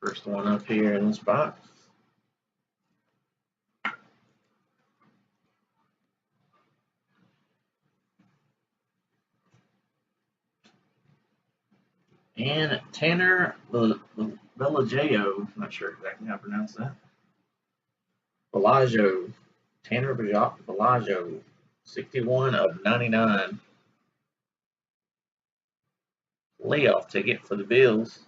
First one up here in this box. And Tanner Villajeo, not sure exactly how to pronounce that. Bellagio, Tanner Bellagio, 61 of 99. Layoff ticket for the Bills.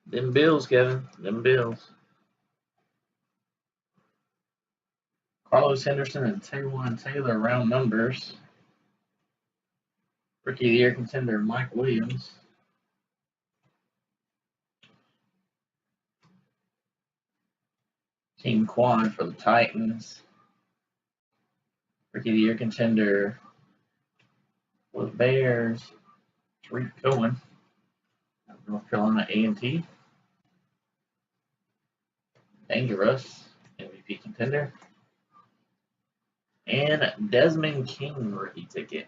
Them Bills, Kevin. Them Bills. Carlos Henderson and Taywan Taylor, round numbers. Rookie of the Year contender Mike Williams. Team quad for the Titans. Rookie of the Year contender for the Bears, Tariq Cohen, North Carolina A&T. Dangerous, MVP contender. And Desmond King rookie ticket.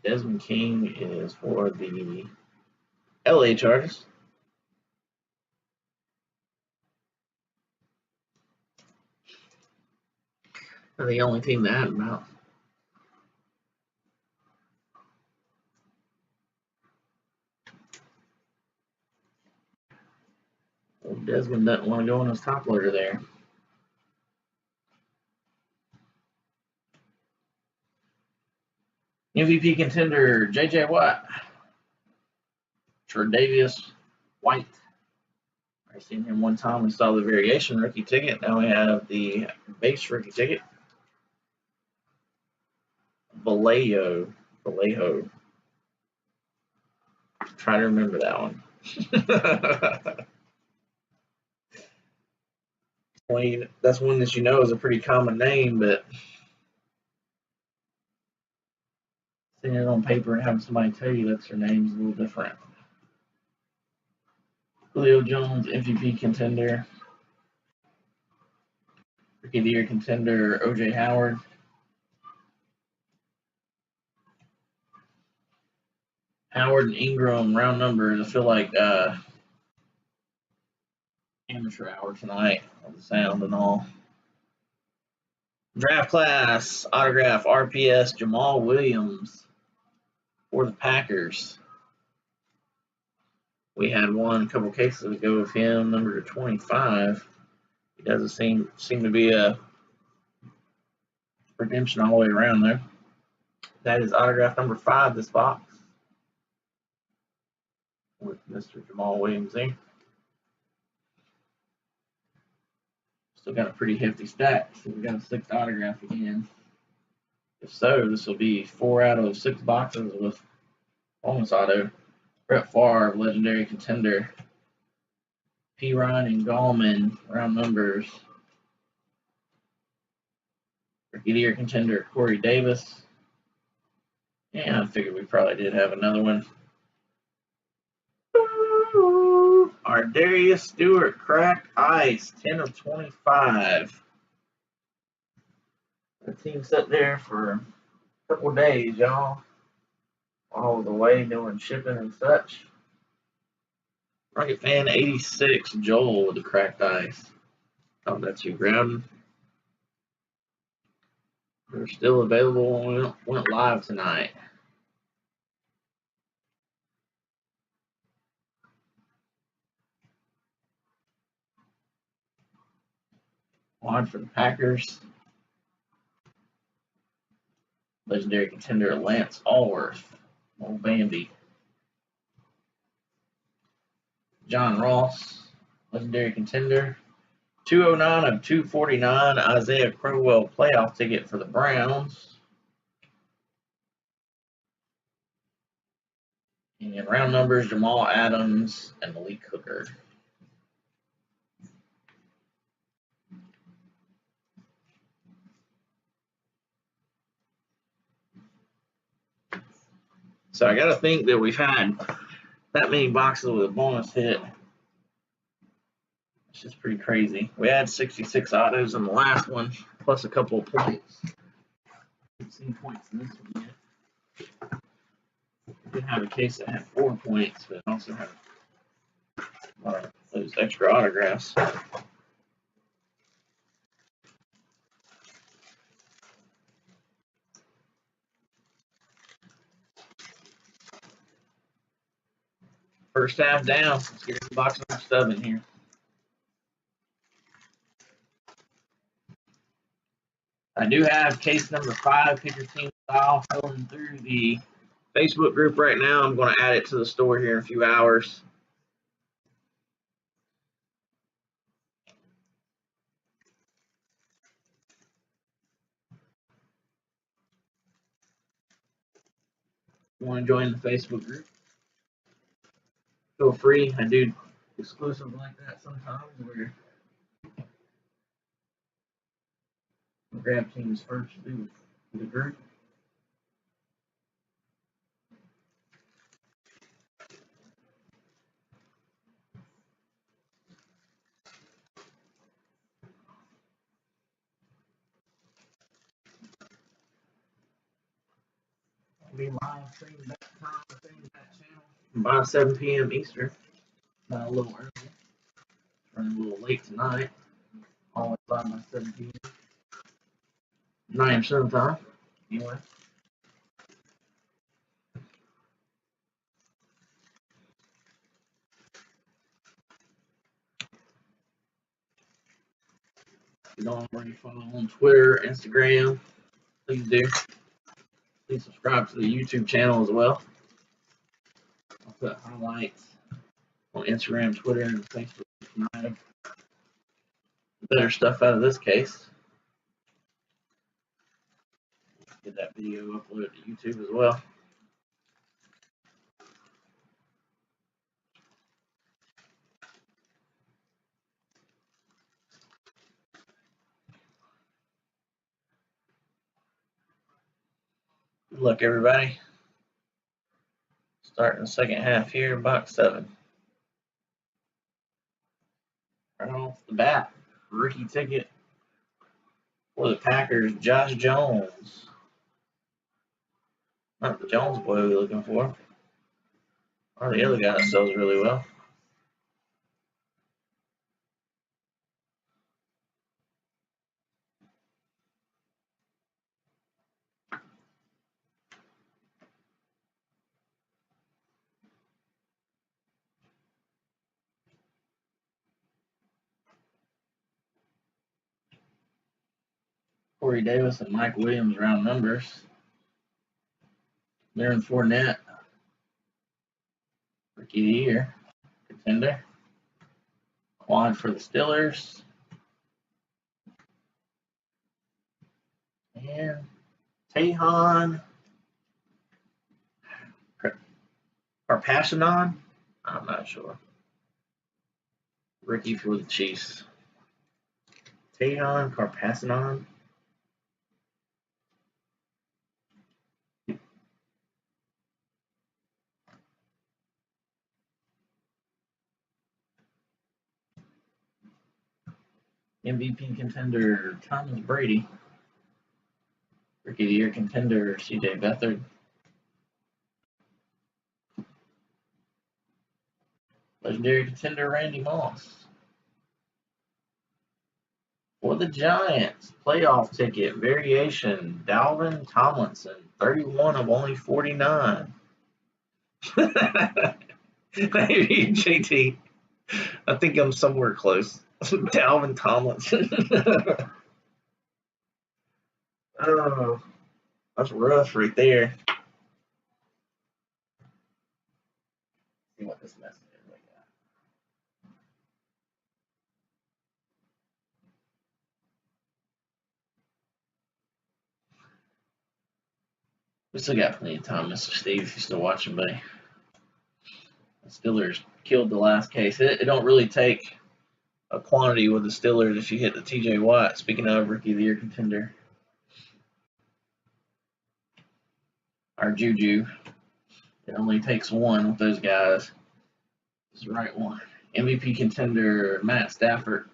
Desmond King is for the LA Chargers. They're the only team that had him out. Well, Desmond doesn't want to go on his top loader there. MVP contender J.J. Watt. Tre'Davious White. I've seen him one time and saw the variation rookie ticket. Now we have the base rookie ticket. Vallejo. Try to remember that one. That's one that you know is a pretty common name, but seeing it on paper and having somebody tell you that's their name is a little different. Julio Jones, MVP contender. Rookie of the Year contender, O.J. Howard. Howard and Ingram, round numbers. I feel like amateur hour tonight on the sound and all. Draft class, autograph, RPS, Jamal Williams for the Packers. We had one a couple cases ago of him, number 25. He doesn't seem to be a redemption all the way around there. That is autograph number 5 this box with Mr. Jamal Williams there. Still got a pretty hefty stack, so we got a 6th autograph again. If so, this will be 4 out of 6 boxes with bonus auto. Brett Favre, legendary contender. P. Ryan and Gallman, round numbers. Rookie of the Year contender Corey Davis. Yeah, I figured we probably did have another one. Our Darius Stewart cracked ice, 10 of 25. The team sat there for a couple days, y'all. All the way doing shipping and such. Rocket Fan 86, Joel with the cracked ice. Oh, that's you grabbing. They're still available when we went live tonight. Quad for the Packers. Legendary contender Lance Allworth. Old Bambi. John Ross. Legendary contender. 209 of 249. Isaiah Crowell playoff ticket for the Browns. And round numbers, Jamal Adams and Malik Hooker. So I got to think that we've had that many boxes with a bonus hit. It's just pretty crazy. We had 66 autos in the last one, plus a couple of points. 16 points in this one yet. We did have a case that had 4 points, but also had those extra autographs. First half down. Let's get the box number 7 here. I do have case number 5, pick your team style, going through the Facebook group right now. I'm going to add it to the store here in a few hours. If you want to join the Facebook group, feel free. I do exclusive like that sometimes where I grab teams first through the group. I'll be live streaming that time, that channel by 7 p.m. Eastern. Not a little early. Running a little late tonight. Always by my 7 p.m. 9 Central Time. Anyway. If you don't already follow on Twitter, Instagram, please do. Please subscribe to the YouTube channel as well. I'll put highlights on Instagram, Twitter, and Facebook tonight. Better stuff out of this case. Get that video uploaded to YouTube as well. Good luck, everybody. Starting the second half here, box 7. Right off the bat, rookie ticket for the Packers, Josh Jones. Not the Jones boy we're looking for. Or the other guy that sells really well. Corey Davis and Mike Williams, round numbers. Leonard Fournette, rookie of the year, contender. Quad for the Steelers. And Tejan Carpassionon, I'm not sure. Rookie for the Chiefs. Tejan Carpassionon. MVP contender Thomas Brady. Rookie of the year contender CJ Beathard. Legendary contender Randy Moss. For the Giants, playoff ticket variation Dalvin Tomlinson, 31 of only 49. Maybe JT. I think I'm somewhere close. Dalvin Tomlinson. Oh, that's rough right there. See what this mess is. We still got plenty of time, Mr. Steve, if you're still watching, buddy. The Steelers killed the last case. It don't really take a quantity with the Steelers if you hit the TJ Watt. Speaking of rookie of the year contender, our Juju. It only takes one with those guys. It's the right one. MVP contender Matt Stafford.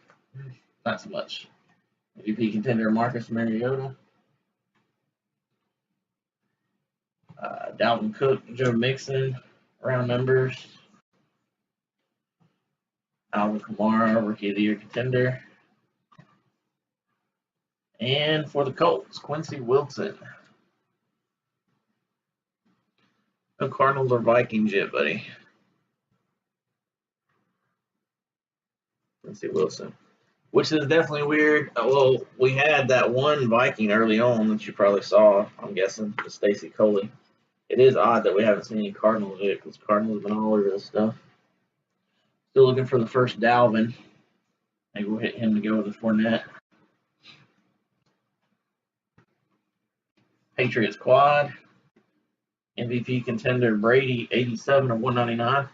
Not so much. MVP contender Marcus Mariota. Dalvin Cook, Joe Mixon, round numbers. Alvin Kamara, rookie of the year contender. And for the Colts, Quincy Wilson. No Cardinals or Vikings yet, buddy. Let's see, Wilson. Which is definitely weird. Well, we had that one Viking early on that you probably saw, I'm guessing, the Stacy Coley. It is odd that we haven't seen any Cardinals yet because Cardinals have been all over this stuff. Still looking for the first Dalvin. Maybe we'll hit him to go with the Fournette. Patriots quad. MVP contender Brady, 87 of 199.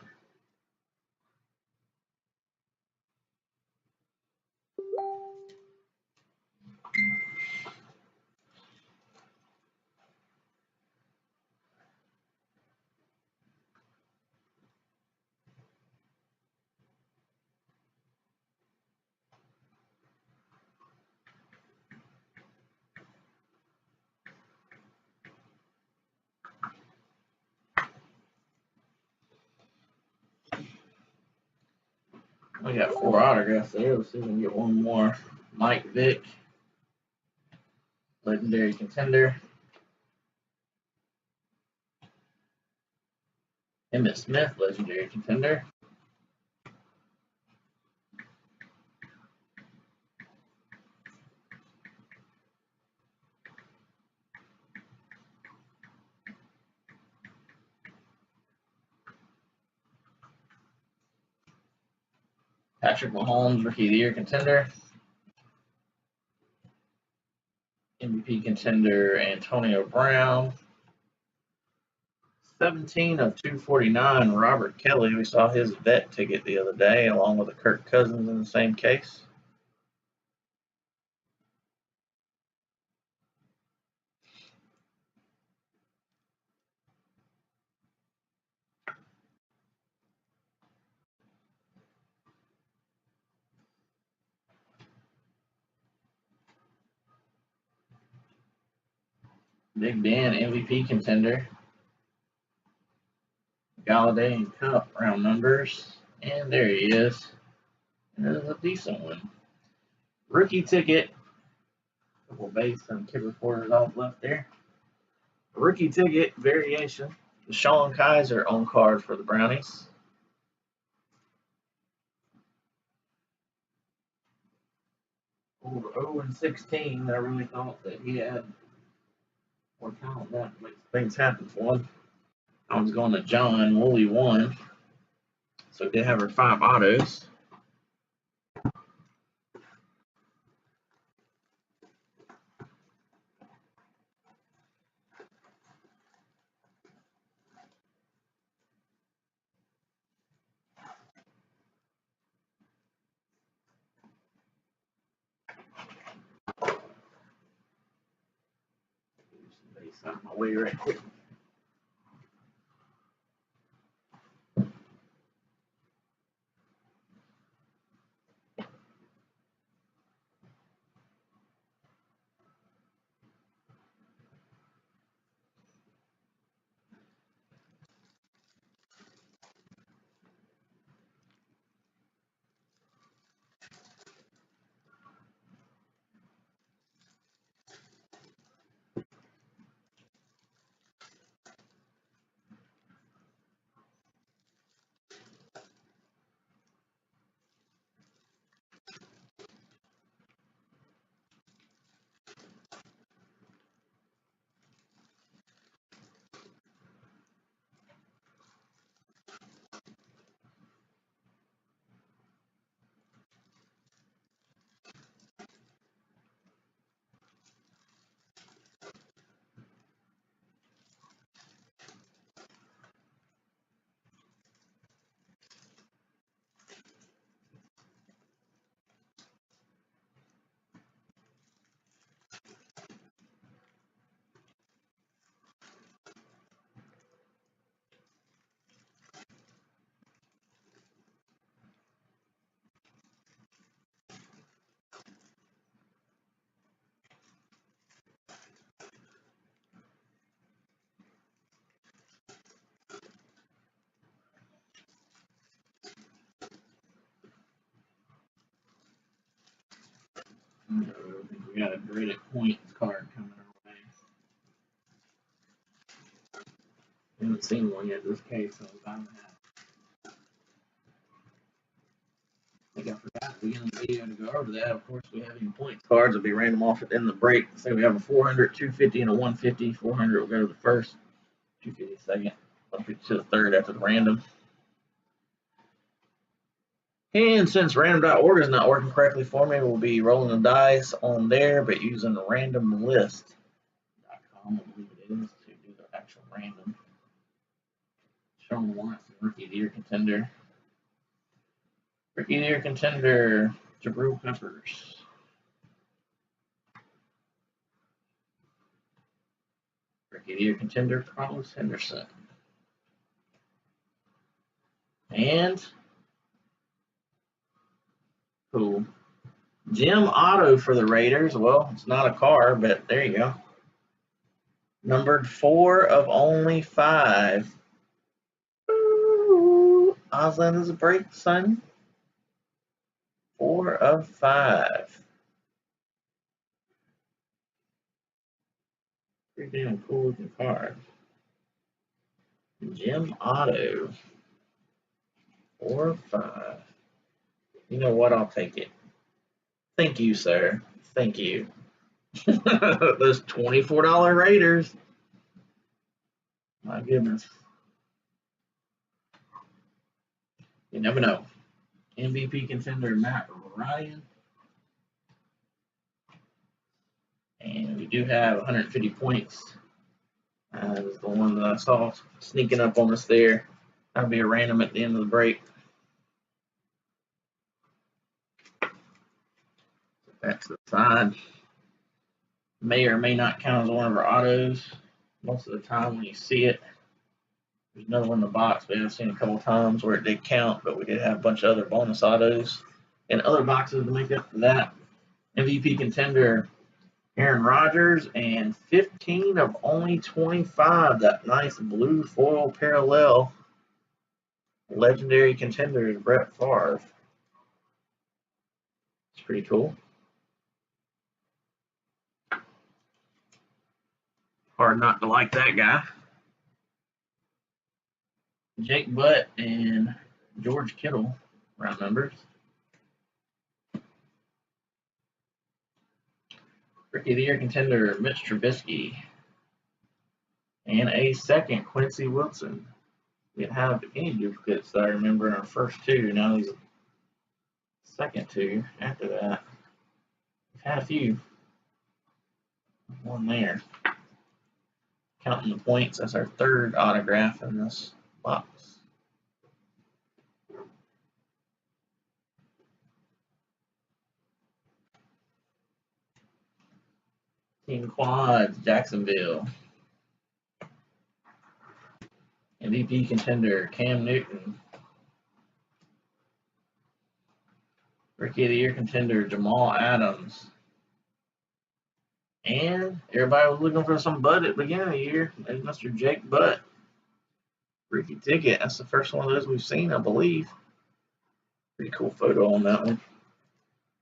We got 4 autographs there. Let's see if we can get one more. Mike Vick, legendary contender. Emmitt Smith, legendary contender. Patrick Mahomes, rookie of the year contender. MVP contender Antonio Brown. 17 of 249, Robert Kelly. We saw his vet ticket the other day, along with a Kirk Cousins in the same case. Big Dan, MVP contender. Galladay and Cup, round numbers. And there he is. And it is a decent one. Rookie ticket. Couple base and kid reporters off left there. Rookie ticket variation. Deshaun Kaiser on card for the Brownies. Over 0-16. I really thought that he had more talent than that makes things happen for him. I was going to John. Wooly won. So we did have our 5 autos. Base out of my way right quick. I think we got a graded point card coming our way. We haven't seen one yet this case, so I think I forgot to beginning of the video to go over that. Of course, we have any points cards will be random off at the end of the break. Say we have a 400, 250, and a 150. 400 will go to the first, 250 second, 150 to the third after the random. And since random.org is not working correctly for me, we'll be rolling the dice on there, but using the randomlist.com, I believe it is, to do the actual random. Showing once, Rookie of the Year contender. Rookie of the Year contender, Jabril Peppers. Rookie of the Year contender, Carlos Henderson. And cool. Jim Auto for the Raiders. Well, it's not a car, but there you go. Numbered 4 of only 5. Ooh, Osland is a break, son. 4 of 5. Pretty damn cool looking card. Jim Auto. 4 of 5. You know what? I'll take it. Thank you, sir. Thank you. Those $24 Raiders. My goodness. You never know. MVP contender Matt Ryan. And we do have 150 points. That is the one that I saw sneaking up on us there. That'll be a random at the end of the break. That's the side. May or may not count as one of our autos. Most of the time when you see it, there's another one in the box. We have seen a couple times where it did count, but we did have a bunch of other bonus autos and other boxes to make up for that. MVP contender Aaron Rodgers, and 15 of only 25. That nice blue foil parallel. Legendary contender is Brett Favre. It's pretty cool. Hard not to like that guy. Jake Butt and George Kittle, round numbers. Rookie of the Year contender Mitch Trubisky. And a second Quincy Wilson. We didn't have any duplicates that I remember in our first 2. Now these second 2 after that. We've had a few. One there. Counting the points, that's our 3rd autograph in this box. Team Quads, Jacksonville. MVP contender Cam Newton. Rookie of the Year contender Jamal Adams. And everybody was looking for some Butt at the beginning of the year. There's Mr. Jake Butt. Rookie ticket. That's the first one of those we've seen, I believe. Pretty cool photo on that one.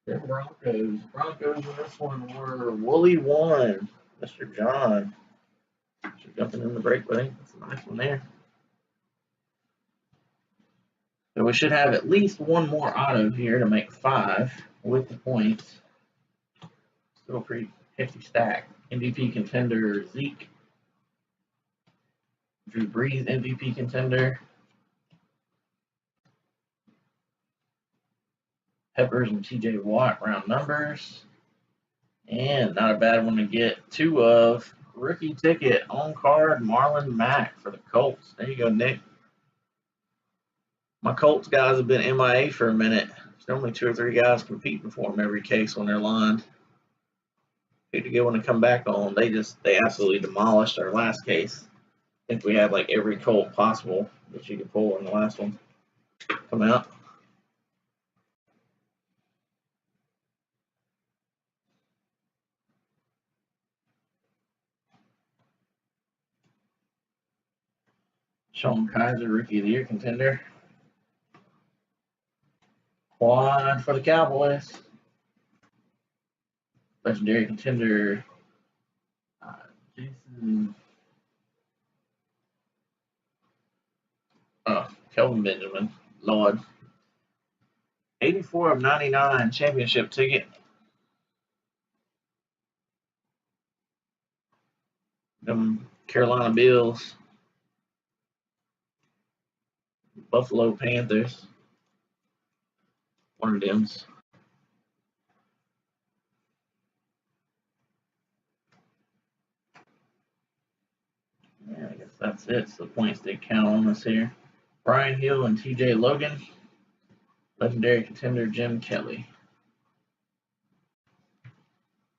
Then Broncos. Broncos in this one were Wooly 1. Mr. John. Jumping in the break with him. That's a nice one there. So we should have at least one more auto here to make 5 with the points. Still a pretty hefty stack. MVP contender Zeke. Drew Brees MVP contender. Peppers and TJ Watt round numbers. And not a bad one to get 2 of. Rookie ticket on card Marlon Mack for the Colts. There you go, Nick. My Colts guys have been MIA for a minute. There's normally 2 or 3 guys competing for them every case when they're lined. Who to get one to come back on? They absolutely demolished our last case. I think we had like every Colt possible that you could pull in the last one come out. Sean Kaiser, Rookie of the Year contender. Quad for the Cowboys. Legendary contender Jason. Kelvin Benjamin. Lord. 84 of 99 championship ticket. Them Carolina Bills. Buffalo Panthers. One of them's. Yeah, I guess that's it. So the points did count on us here. Brian Hill and TJ Logan. Legendary contender Jim Kelly.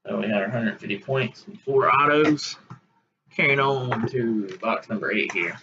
So we had our 150 points and 4 autos. Carrying on to box number 8 here.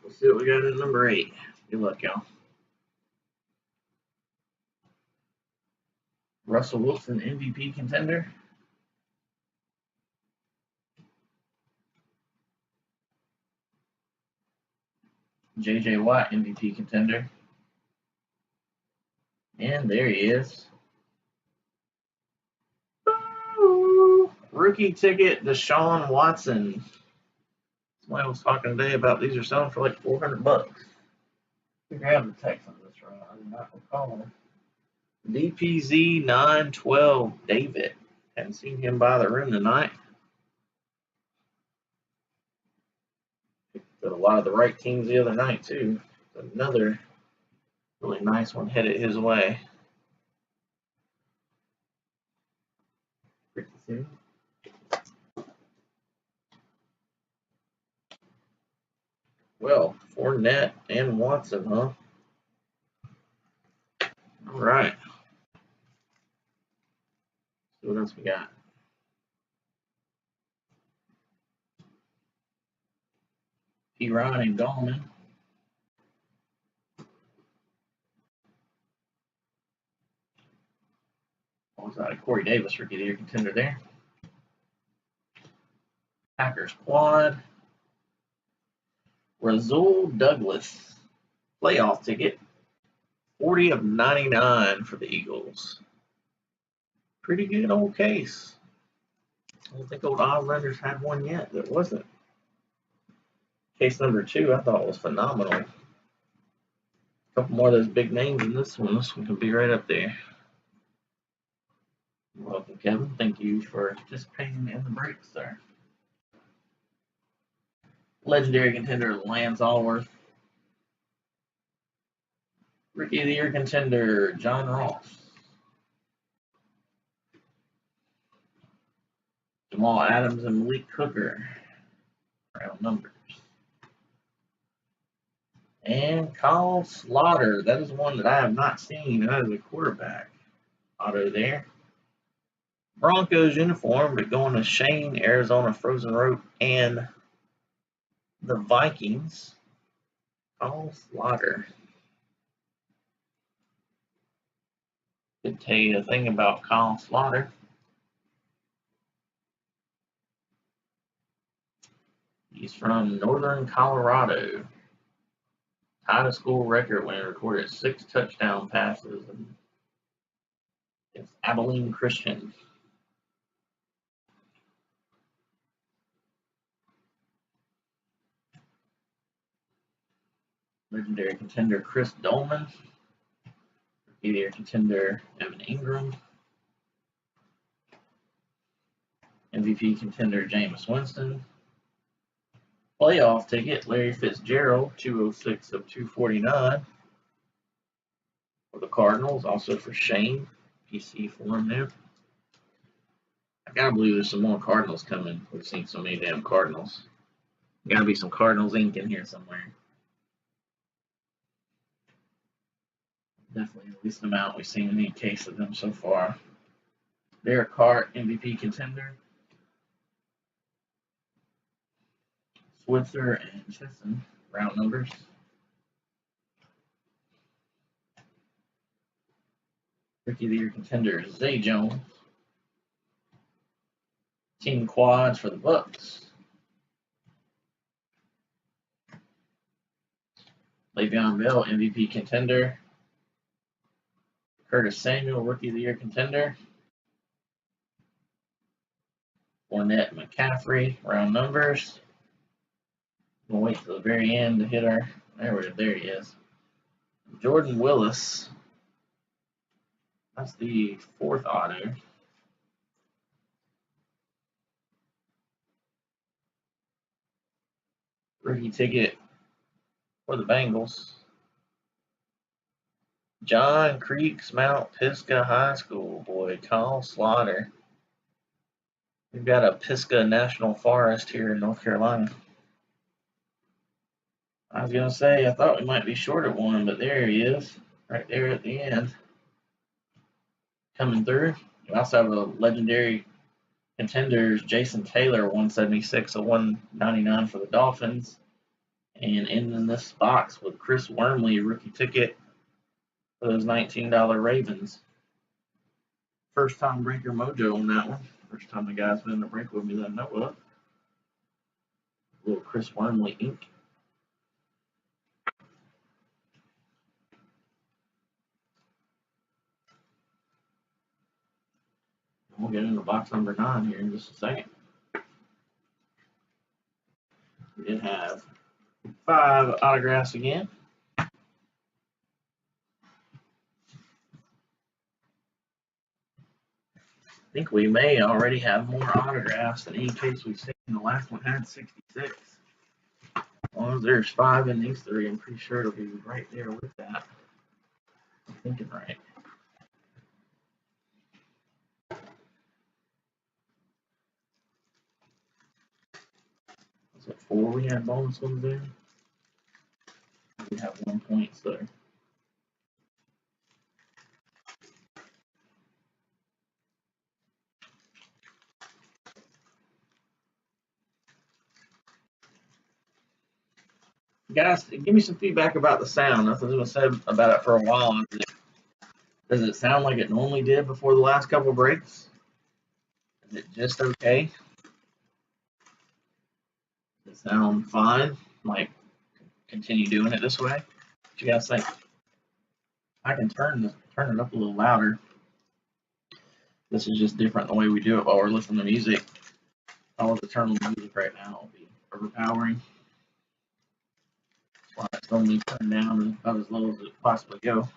Let's see what we got at number 8. Good luck, y'all. Russell Wilson, MVP contender. J.J. Watt, MVP contender. And there he is. Ooh, rookie ticket, Deshaun Watson. Somebody was talking today about these are selling for like $400. We grabbed the text on this, right? I do not recall. DPZ 912 David. Hadn't seen him by the room tonight. Got a lot of the right teams the other night, too. Another really nice one headed his way. Well, Fournette and Watson, huh? All right. So what else we got? P. Ryan and Gallman. Alongside Corey Davis, rookie of the year contender there. Packers quad. Rasul Douglas, playoff ticket. 40 of 99 for the Eagles. Pretty good old case. I don't think old Oslanders had one yet that wasn't. Case number 2, I thought was phenomenal. A couple more of those big names in this one. This one could be right up there. Welcome, Kevin. Thank you for participating in the break, sir. Legendary contender Lance Allworth. Rookie of the year contender John Ross. Jamal Adams and Malik Hooker. Round numbers. And Kyle Slaughter. That is one that I have not seen. That is a quarterback auto there. Broncos uniform, but going to Shane, Arizona Frozen Rope, and the Vikings. Kyle Slaughter. Could tell you a thing about Kyle Slaughter. He's from Northern Colorado. Tied a school record when he recorded 6 touchdown passes against Abilene Christian. Legendary contender Chris Dolman. Rookie contender Evan Ingram. MVP contender Jameis Winston. Playoff ticket Larry Fitzgerald, 206 of 249 for the Cardinals. Also for Shane, PC for him there. I gotta believe there's some more Cardinals coming. We've seen so many damn Cardinals. Gotta be some Cardinals ink in here somewhere. Definitely the least amount we've seen in any case of them so far. Derek Carr, MVP contender. Switzer and Chesson, round numbers. Rookie of the Year contender Zay Jones. Team quads for the Bucks. Le'Veon Bell, MVP contender. Curtis Samuel, Rookie of the Year contender. Fournette McCaffrey, round numbers. We'll wait till the very end to hit our. There he is. Jordan Willis. That's the 4th auto. Rookie ticket for the Bengals. John Creeks Mount Pisgah High School boy, Kyle Slaughter. We've got a Pisgah National Forest here in North Carolina. I was going to say, I thought we might be short of one, but there he is, right there at the end. Coming through. We also have a legendary contenders, Jason Taylor, 176 of 199 for the Dolphins. And in this box with Chris Wormley, rookie ticket for those $19 Ravens. First time breaker mojo on that one. First time the guy's been in the break with me that I know of. Little Chris Wormley ink. We'll get into box number 9 here in just a second. We did have 5 autographs again. I think we may already have more autographs than any case we've seen. The last one had 66. As long as there's 5 in these 3, I'm pretty sure it'll be right there with that. I'm thinking right. Was it 4 we had bonus ones in? We have 1 point there. Guys, give me some feedback about the sound. Nothing's been said about it for a while. Does it sound like it normally did before the last couple breaks? Is it just okay? Does it sound fine? Like, continue doing it this way? What you guys think? I can turn it up a little louder. This is just different the way we do it while we're listening to music. If I was to turn on the music right now, it'll be overpowering. That's why it's only turned down about as low as it possibly go.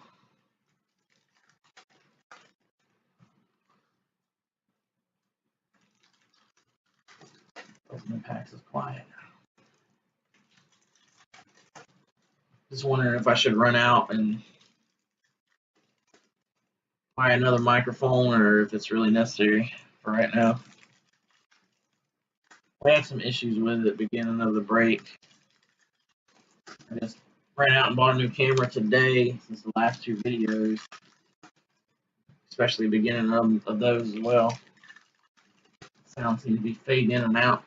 Open packs is quiet. Just wondering if I should run out and buy another microphone or if it's really necessary for right now. We had some issues with it at the beginning of the break. I just Ran out and bought a new camera today since the last two videos, especially the beginning of those as well. Sound seems to be fading in and out.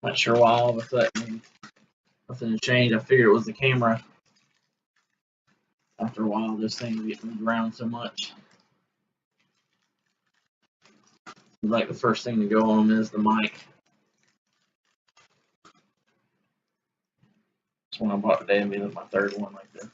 Not sure why all of a sudden nothing changed. I figured it was the camera. After a while, this thing gets moved around so much. Like the first thing to go on is the mic. This one I bought today will be my third one like this.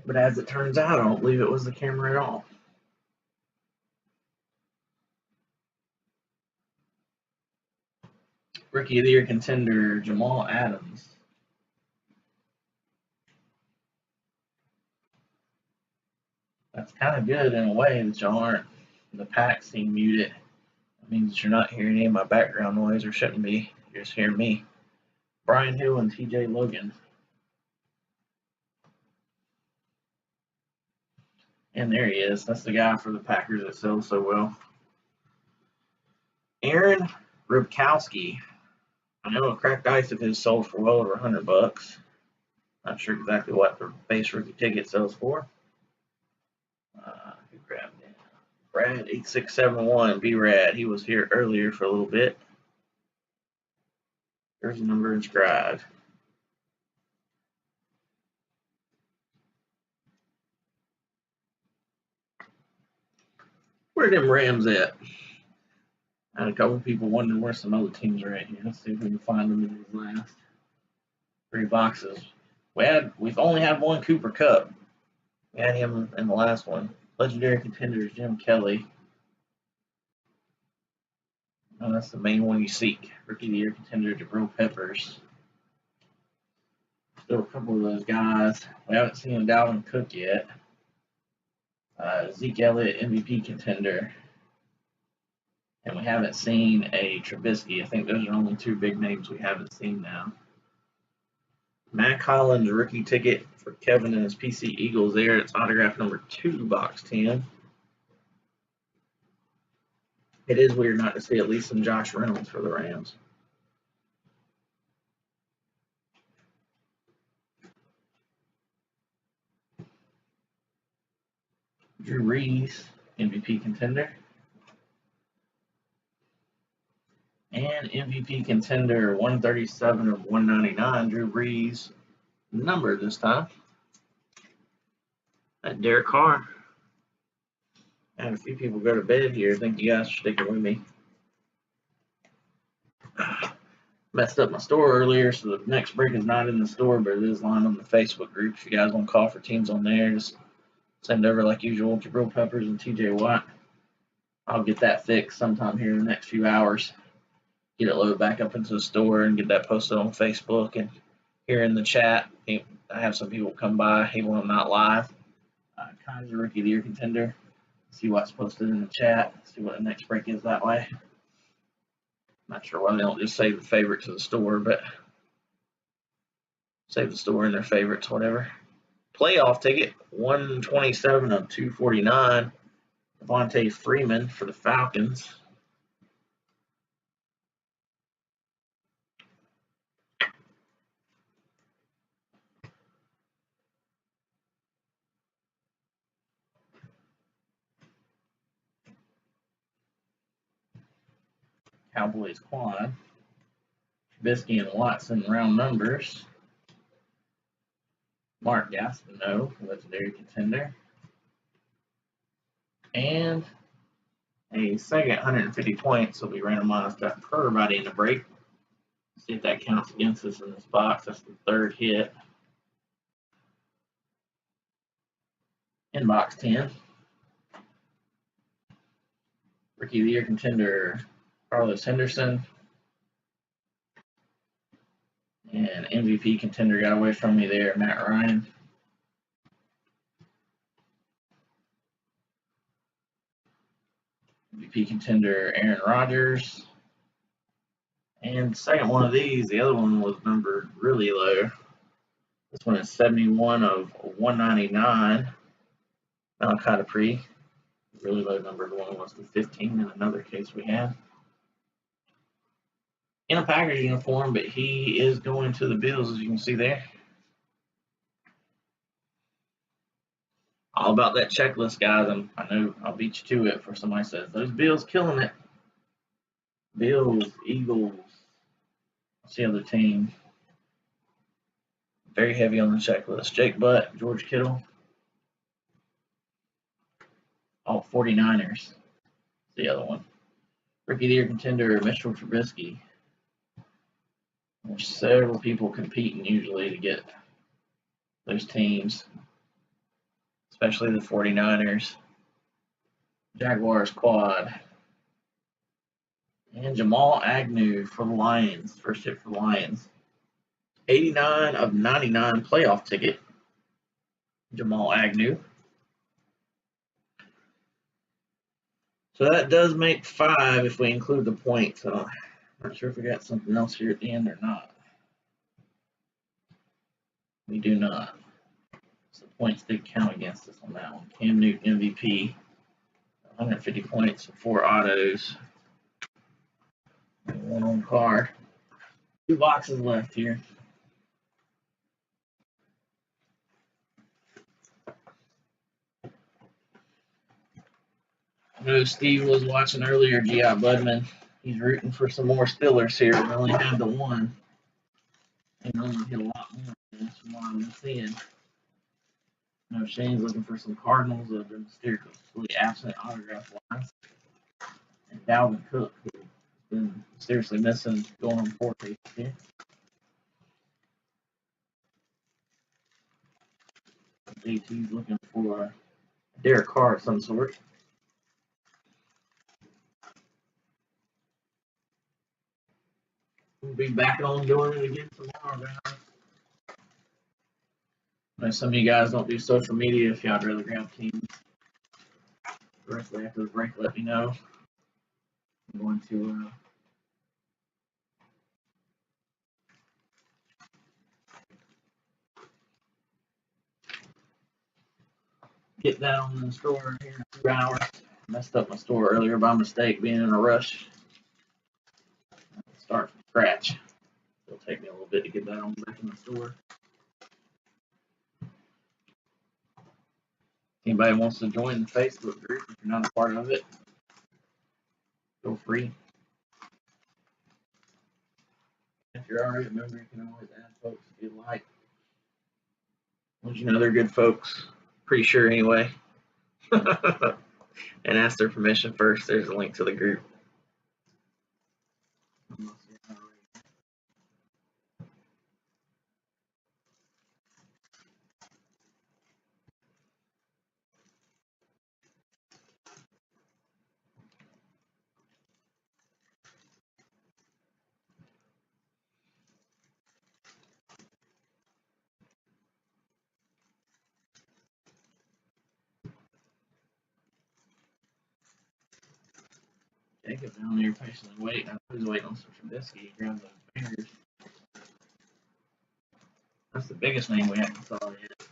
But as it turns out, I don't believe it was the camera at all. Rookie of the Year contender, Jamal Adams. That's kind of good in a way that y'all aren't, the pack seem muted. That means that you're not hearing any of my background noise, or shouldn't be. You're just hearing me. Brian Hill and TJ Logan. And there he is. That's the guy for the Packers that sells so well. Aaron Rubkowski. I know a cracked ice of his sold for well over $100. Not sure exactly what the base rookie ticket sells for. Who grabbed it? Brad 8671 B-Rad. He was here earlier for a little bit. There's a number inscribed. Where are them Rams at? I had a couple people wondering where some other teams are at here. Let's see if we can find them in these last 3 boxes. We've only had one Cooper Kupp. We had him in the last one. Legendary contenders, Jim Kelly. Oh, that's the main one you seek. Rookie of the Year contender, Jabril Peppers. Still a couple of those guys. We haven't seen Dalvin Cook yet. Zeke Elliott, MVP contender. And we haven't seen a Trubisky. I think those are only 2 big names we haven't seen now. Matt Collins rookie ticket for Kevin and his PC Eagles there. It's autograph number 2, box 10. It is weird not to see at least some Josh Reynolds for the Rams. Drew Brees, MVP contender. And MVP contender 137 of 199, Drew Brees, numbered this time. That Derek Carr. I had a few people go to bed here. Thank you guys for sticking with me. Messed up my store earlier, so the next break is not in the store, but it is lined on the Facebook group. If you guys want to call for teams on there, just send over like usual Jabril Peppers and TJ Watt. I'll get that fixed sometime here in the next few hours. Get it loaded back up into the store and get that posted on Facebook. And here in the chat, I have some people come by, even when I'm not live. Kaiser Rookie of the Year contender. See what's posted in the chat. See what the next break is that way. Not sure why they don't just save the favorite to the store, but save the store in their favorites, whatever. Playoff ticket, 127 of 249. Devontae Freeman for the Falcons. Cowboys quad. Trubisky and Watson round numbers. Mark Gastineau, legendary contender. And a second 150 points will be randomized per everybody in the break. See if that counts against us in this box. That's the 3rd hit. In box 10. Rookie of the Year contender, Carlos Henderson. And MVP contender got away from me there, Matt Ryan. MVP contender, Aaron Rodgers. And second one of these, the other one was numbered really low. This one is 71 of 199. Malachi Dupree. Really low numbered one was the 15 in another case we had. In a Packers uniform, but he is going to the Bills, as you can see there. All about that checklist, guys. I know I'll beat you to it for somebody says those Bills killing it. Bills, Eagles, what's the other team? Very heavy on the checklist. Jake Butt, George Kittle. Oh, 49ers. The other one. Rookie of the Year contender, Mitchell Trubisky. There's several people competing usually to get those teams, especially the 49ers. Jaguars quad. And Jamal Agnew for the Lions. First hit for the Lions. 89 of 99 playoff ticket. Jamal Agnew. So that does make 5 if we include the points. I'm not sure if we got something else here at the end or not. We do not. So the points did count against us on that one. Cam Newton MVP. 150 points, 4 autos. And 1 on card. 2 boxes left here. I know Steve was watching earlier, G.I. Budman. He's rooting for some more Steelers here. We only had the one. And only hit a lot more. That's from what I'm seeing. I know Shane's looking for some Cardinals that have been mysteriously absent autograph-wise. And Dalvin Cook, who's been seriously missing, going on 4 cases here. JT's looking for a Derek Carr of some sort. We'll be back on doing it again tomorrow, guys. I know some of you guys don't do social media. If y'all would rather grab teams directly after the break, let me know. I'm going to get that on the store here in 2 hours. Messed up my store earlier by mistake, being in a rush. Start from scratch. It'll take me a little bit to get that on back in the store. Anybody wants to join the Facebook group, if you're not a part of it, feel free. If you're already a member, you can always add folks if you'd like. Once you know they're good folks, pretty sure anyway. And ask their permission first. There's a link to the group. Jacob down there patiently waiting. I know he's waiting on some Trubisky. Grab those fingers. That's the biggest name we haven't saw yet.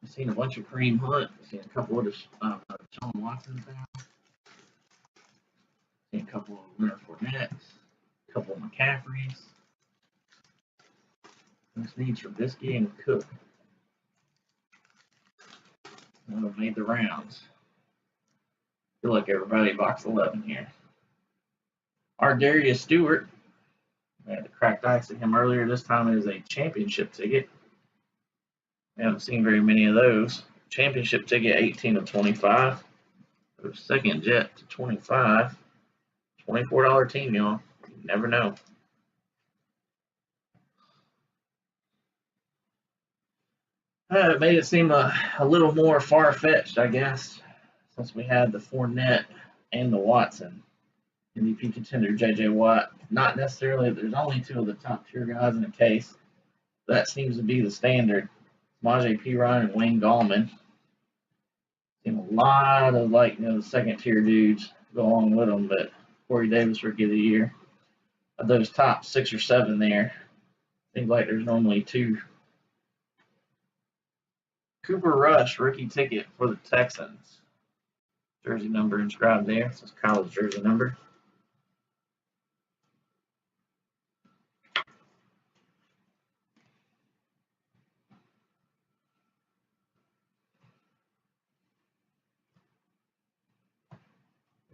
I've seen a bunch of Kareem Hunt. I've seen a couple of Sean Watson's now. Seen a couple of Leonard Fournette's. A couple of McCaffrey's. This needs Trubisky and Cook. I've made the rounds. Good luck, everybody. Box 11 here. Our Darius Stewart. I had the cracked ice at him earlier. This time it is a championship ticket. We haven't seen very many of those. Championship ticket, 18 of 25. Second jet to 25. $24 team, y'all. You never know. It made it seem a little more far-fetched, I guess, since we had the Fournette and the Watson. MVP contender J.J. Watt. Not necessarily, there's only 2 of the top tier guys in the case. That seems to be the standard. Samaje Perine and Wayne Gallman. Seen a lot of, the second tier dudes go along with them, but Corey Davis, Rookie of the Year. Of those top 6 or 7 there, I Seems like there's normally 2. Cooper Rush, rookie ticket for the Texans. Jersey number inscribed there. This is college jersey number.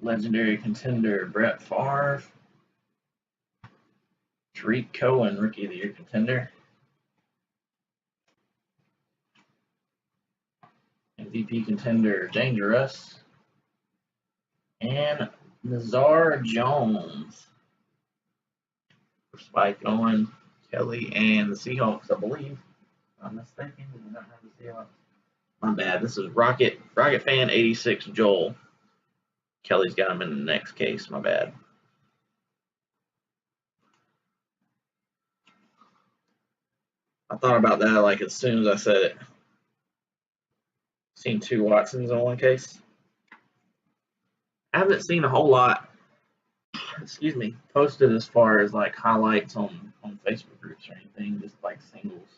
Legendary contender Brett Favre. Tariq Cohen, rookie of the year contender. MVP contender Dangerous. And Nazar Jones. For Spike Owen, Kelly, and the Seahawks, I believe. I'm mistaken. We do not have the Seahawks. My bad. This is Rocket Fan 86 Joel. Kelly's got him in the next case. My bad. I thought about that like as soon as I said it. Seen 2 Watsons in one case. I haven't seen a whole lot, excuse me, posted as far as like highlights on Facebook groups or anything, just like singles.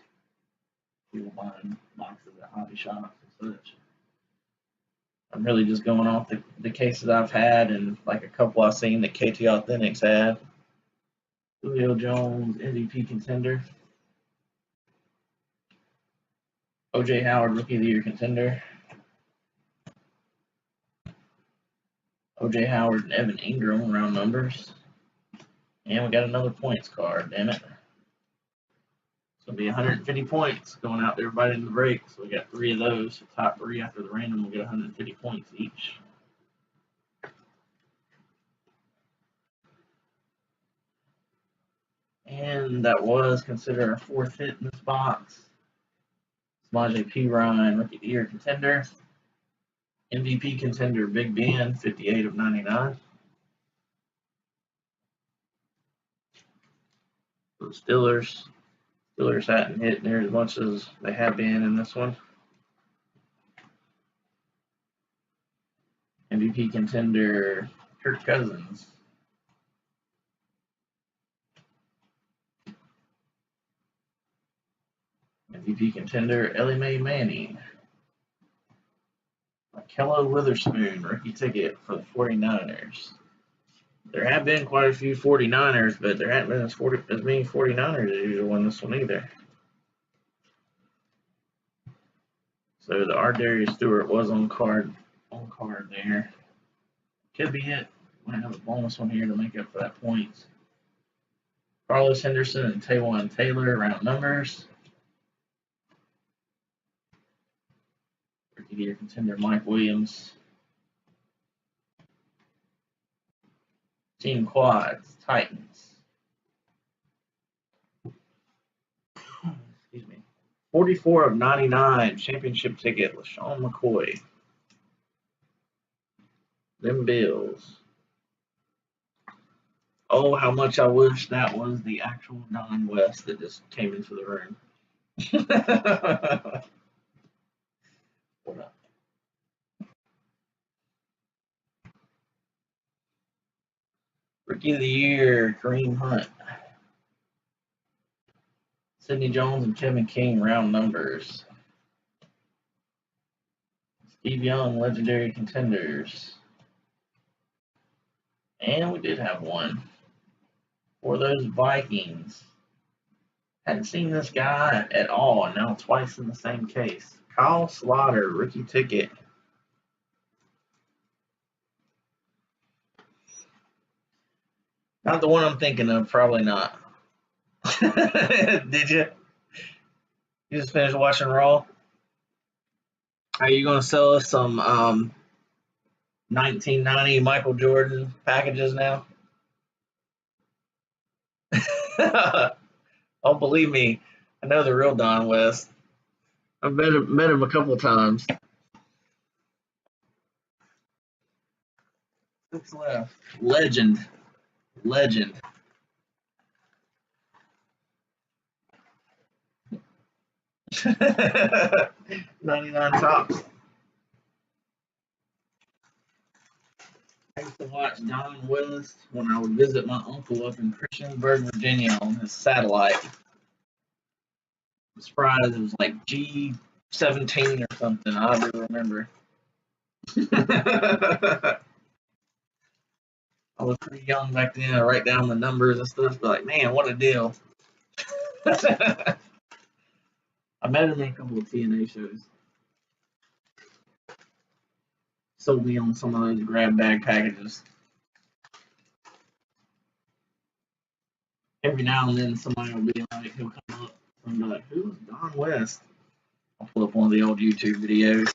People buying boxes at hobby shops and such. I'm really just going off the cases I've had and like a couple I've seen that KT Authentics had. Julio Jones, MVP contender. OJ Howard, rookie of the year contender. OJ Howard and Evan Ingram, round numbers. And we got another points card, damn it. It's going to be 150 points going out to everybody in the break. So we got 3 of those. The top 3 after the random will get 150 points each. And that was considered our 4th hit in this box. Samaje Perine, rookie of the year contender. MVP contender Big Ben, 58 of 99. So the Steelers hadn't hit near as much as they have been in this one. MVP contender Kirk Cousins. MVP contender Ellie Mae Manning. Kello Witherspoon, rookie ticket for the 49ers. There have been quite a few 49ers, but there haven't been as many 49ers as usual win this one either. So the R. Darius Stewart was on card there. Could be it. Might have a bonus one here to make up for that points. Carlos Henderson and Taywan Taylor, round numbers. Rookie of the year contender Mike Williams. Team quads, Titans. Excuse me. 44 of 99, championship ticket, LaShawn McCoy. Them Bills. Oh, how much I wish that was the actual Don West that just came into the room. What up? Rookie of the year, Kareem Hunt. Sidney Jones and Kevin King, round numbers. Steve Young, legendary contenders. And we did have one for those Vikings. Hadn't seen this guy at all, and now twice in the same case. Kyle Slaughter, rookie ticket. Not the one I'm thinking of, probably not. Did you? You just finished watching Raw? Are you going to sell us some 1990 Michael Jordan packages now? Oh, believe me, I know the real Don West. I've met him a couple times. 6 left. Legend. 99 tops. I used to watch Don West when I would visit my uncle up in Christiansburg, Virginia on his satellite. I'm surprised it was like G17 or something. I do remember. I was pretty young back then. I write down the numbers and stuff. But like, man, what a deal! I met him in a couple of TNA shows. Sold me on some of those grab bag packages. Every now and then, somebody will be like, he'll come up and be like, "Who's Don West?" I'll pull up one of the old YouTube videos.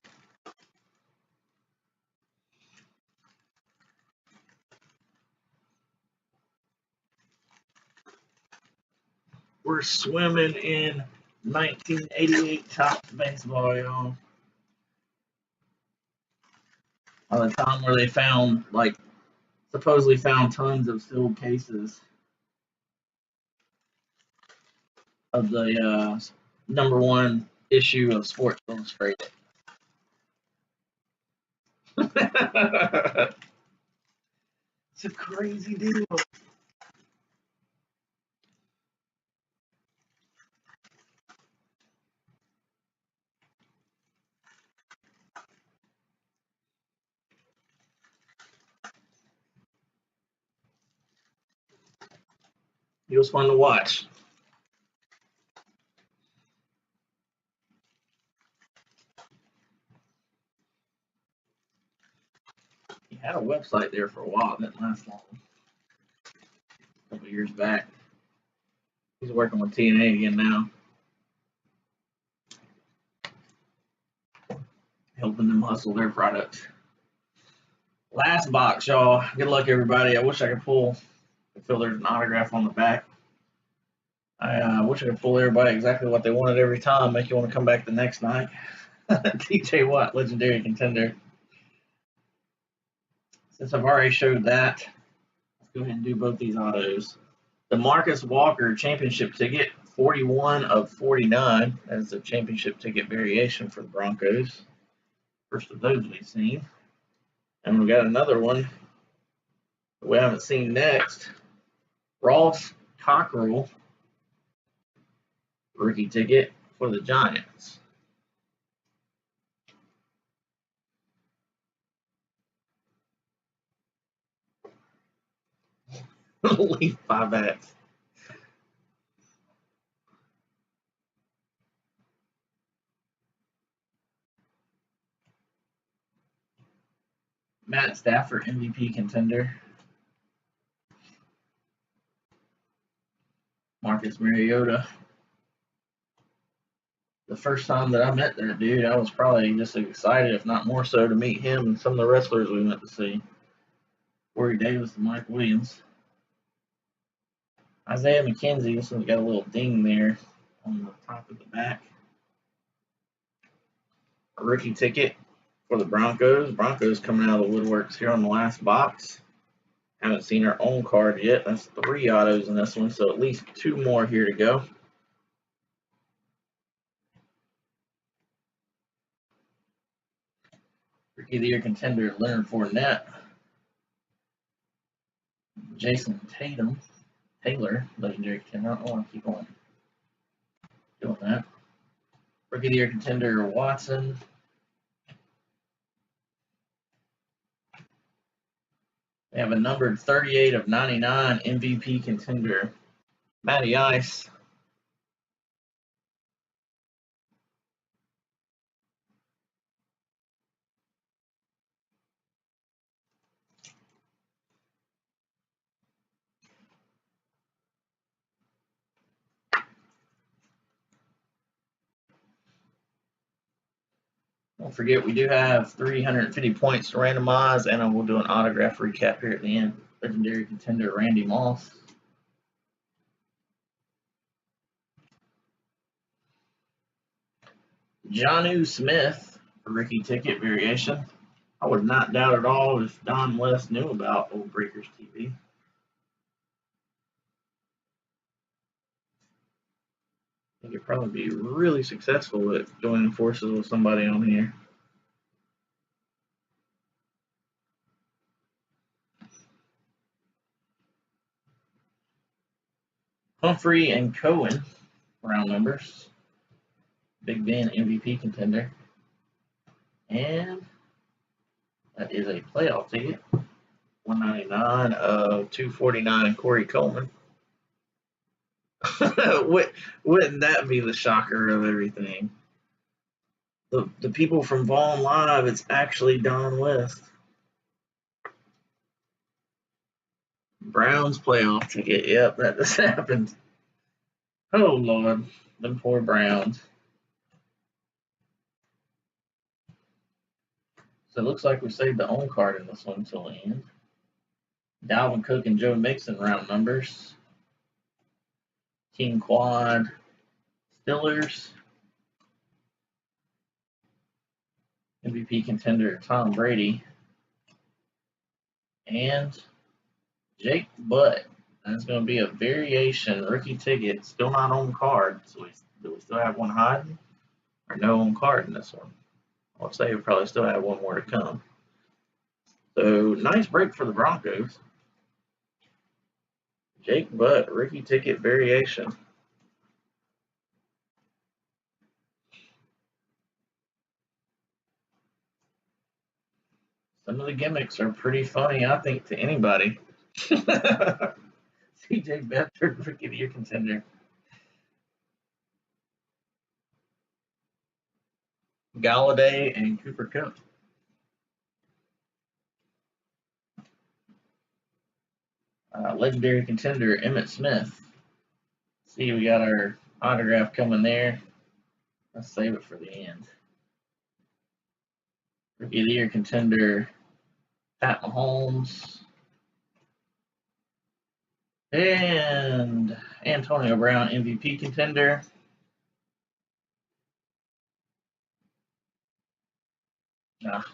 We're swimming in 1988 Topps baseball, y'all. On the time where they found, like, supposedly found tons of sealed cases of the #1 issue of Sports Illustrated. It's a crazy deal. It was fun to watch. He had a website there for a while. It didn't last long. A couple years back. He's working with TNA again now. Helping them hustle their products. Last box, y'all. Good luck, everybody. I wish I could pull. I feel there's an autograph on the back. I wish I could pull everybody exactly what they wanted every time. Make you want to come back the next night. TJ Watt, legendary contender. Since I've already showed that, let's go ahead and do both these autos. The Marcus Walker championship ticket, 41 of 49. That's the championship ticket variation for the Broncos. First of those we've seen. And we've got another one that we haven't seen next. Ross Cockrell rookie ticket for the Giants. Leaf 5X. Matt Stafford, MVP contender. Marcus Mariota. The first time that I met that dude, I was probably just excited, if not more so, to meet him and some of the wrestlers we went to see. Corey Davis and Mike Williams. Isaiah McKenzie, this one's got a little ding there on the top of the back. A rookie ticket for the Broncos. Broncos coming out of the woodworks here on the last box. Haven't seen our own card yet. That's 3 autos in this one, so at least 2 more here to go. Rookie of the Year contender Leonard Fournette. Jason Taylor, legendary contender. I don't want to keep on doing that. Rookie of the Year contender Watson. We have a numbered 38 of 99 MVP contender Matty Ice. Don't forget, we do have 350 points to randomize, and we'll do an autograph recap here at the end. Legendary contender Randy Moss. Jonnu Smith, a rookie ticket variation. I would not doubt at all if Don West knew about Old Breakers TV. I think he'd probably be really successful at joining forces with somebody on here. Humphrey and Cohen, round numbers. Big Ben MVP contender. And that is a playoff ticket. 199 of 249 Corey Coleman. Wouldn't that be the shocker of everything? The people from Vaughn Live, it's actually Don West. Browns playoff ticket. Yep, that just happened. Oh, Lord. Them poor Browns. So it looks like we saved the own card in this one until the end. Dalvin Cook and Joe Mixon round numbers. King Quad. Stillers. MVP contender Tom Brady. And Jake Butt. That's going to be a variation rookie ticket. Still not on card. So do we still have one hiding? Or no on card in this one? I'll say we probably still have one more to come. So nice break for the Broncos. Jake Butt, rookie ticket variation. Some of the gimmicks are pretty funny, I think, to anybody. CJ Beathard, rookie of the year contender. Galladay and Cooper Kupp. Legendary contender Emmitt Smith. See, we got our autograph coming there. Let's save it for the end. Rookie of the year contender Pat Mahomes. And Antonio Brown, MVP contender. A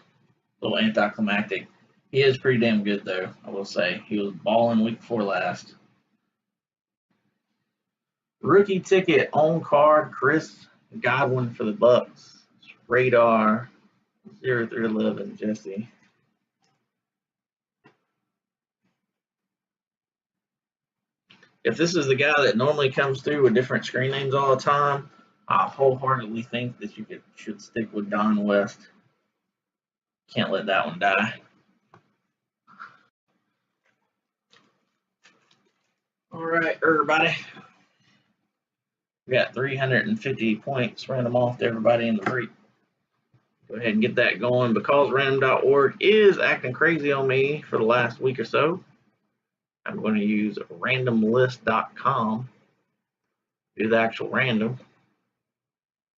little anticlimactic. He is pretty damn good, though, I will say. He was balling week before last. Rookie ticket on card, Chris Godwin for the Bucks. Radar 0-11, Jesse. If this is the guy that normally comes through with different screen names all the time, I wholeheartedly think that you should stick with Don West. Can't let that one die. All right, everybody. We got 350 points random off to everybody in the break. Go ahead and get that going. Because random.org is acting crazy on me for the last week or so, I'm going to use randomlist.com to do the actual random.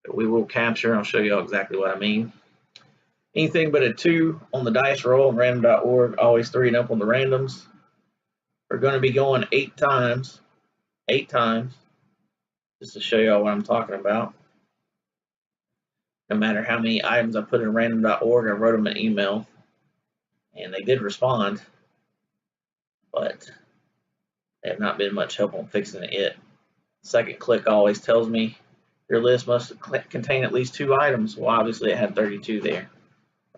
But we will capture, I'll show you all exactly what I mean. Anything but a 2 on the dice roll, random.org, always 3 and up on the randoms. We're going to be going 8 times, just to show you all what I'm talking about. No matter how many items I put in random.org, I wrote them an email, and they did respond, but they have not been much help on fixing it. Second click always tells me your list must contain at least 2 items. Well, obviously it had 32 there.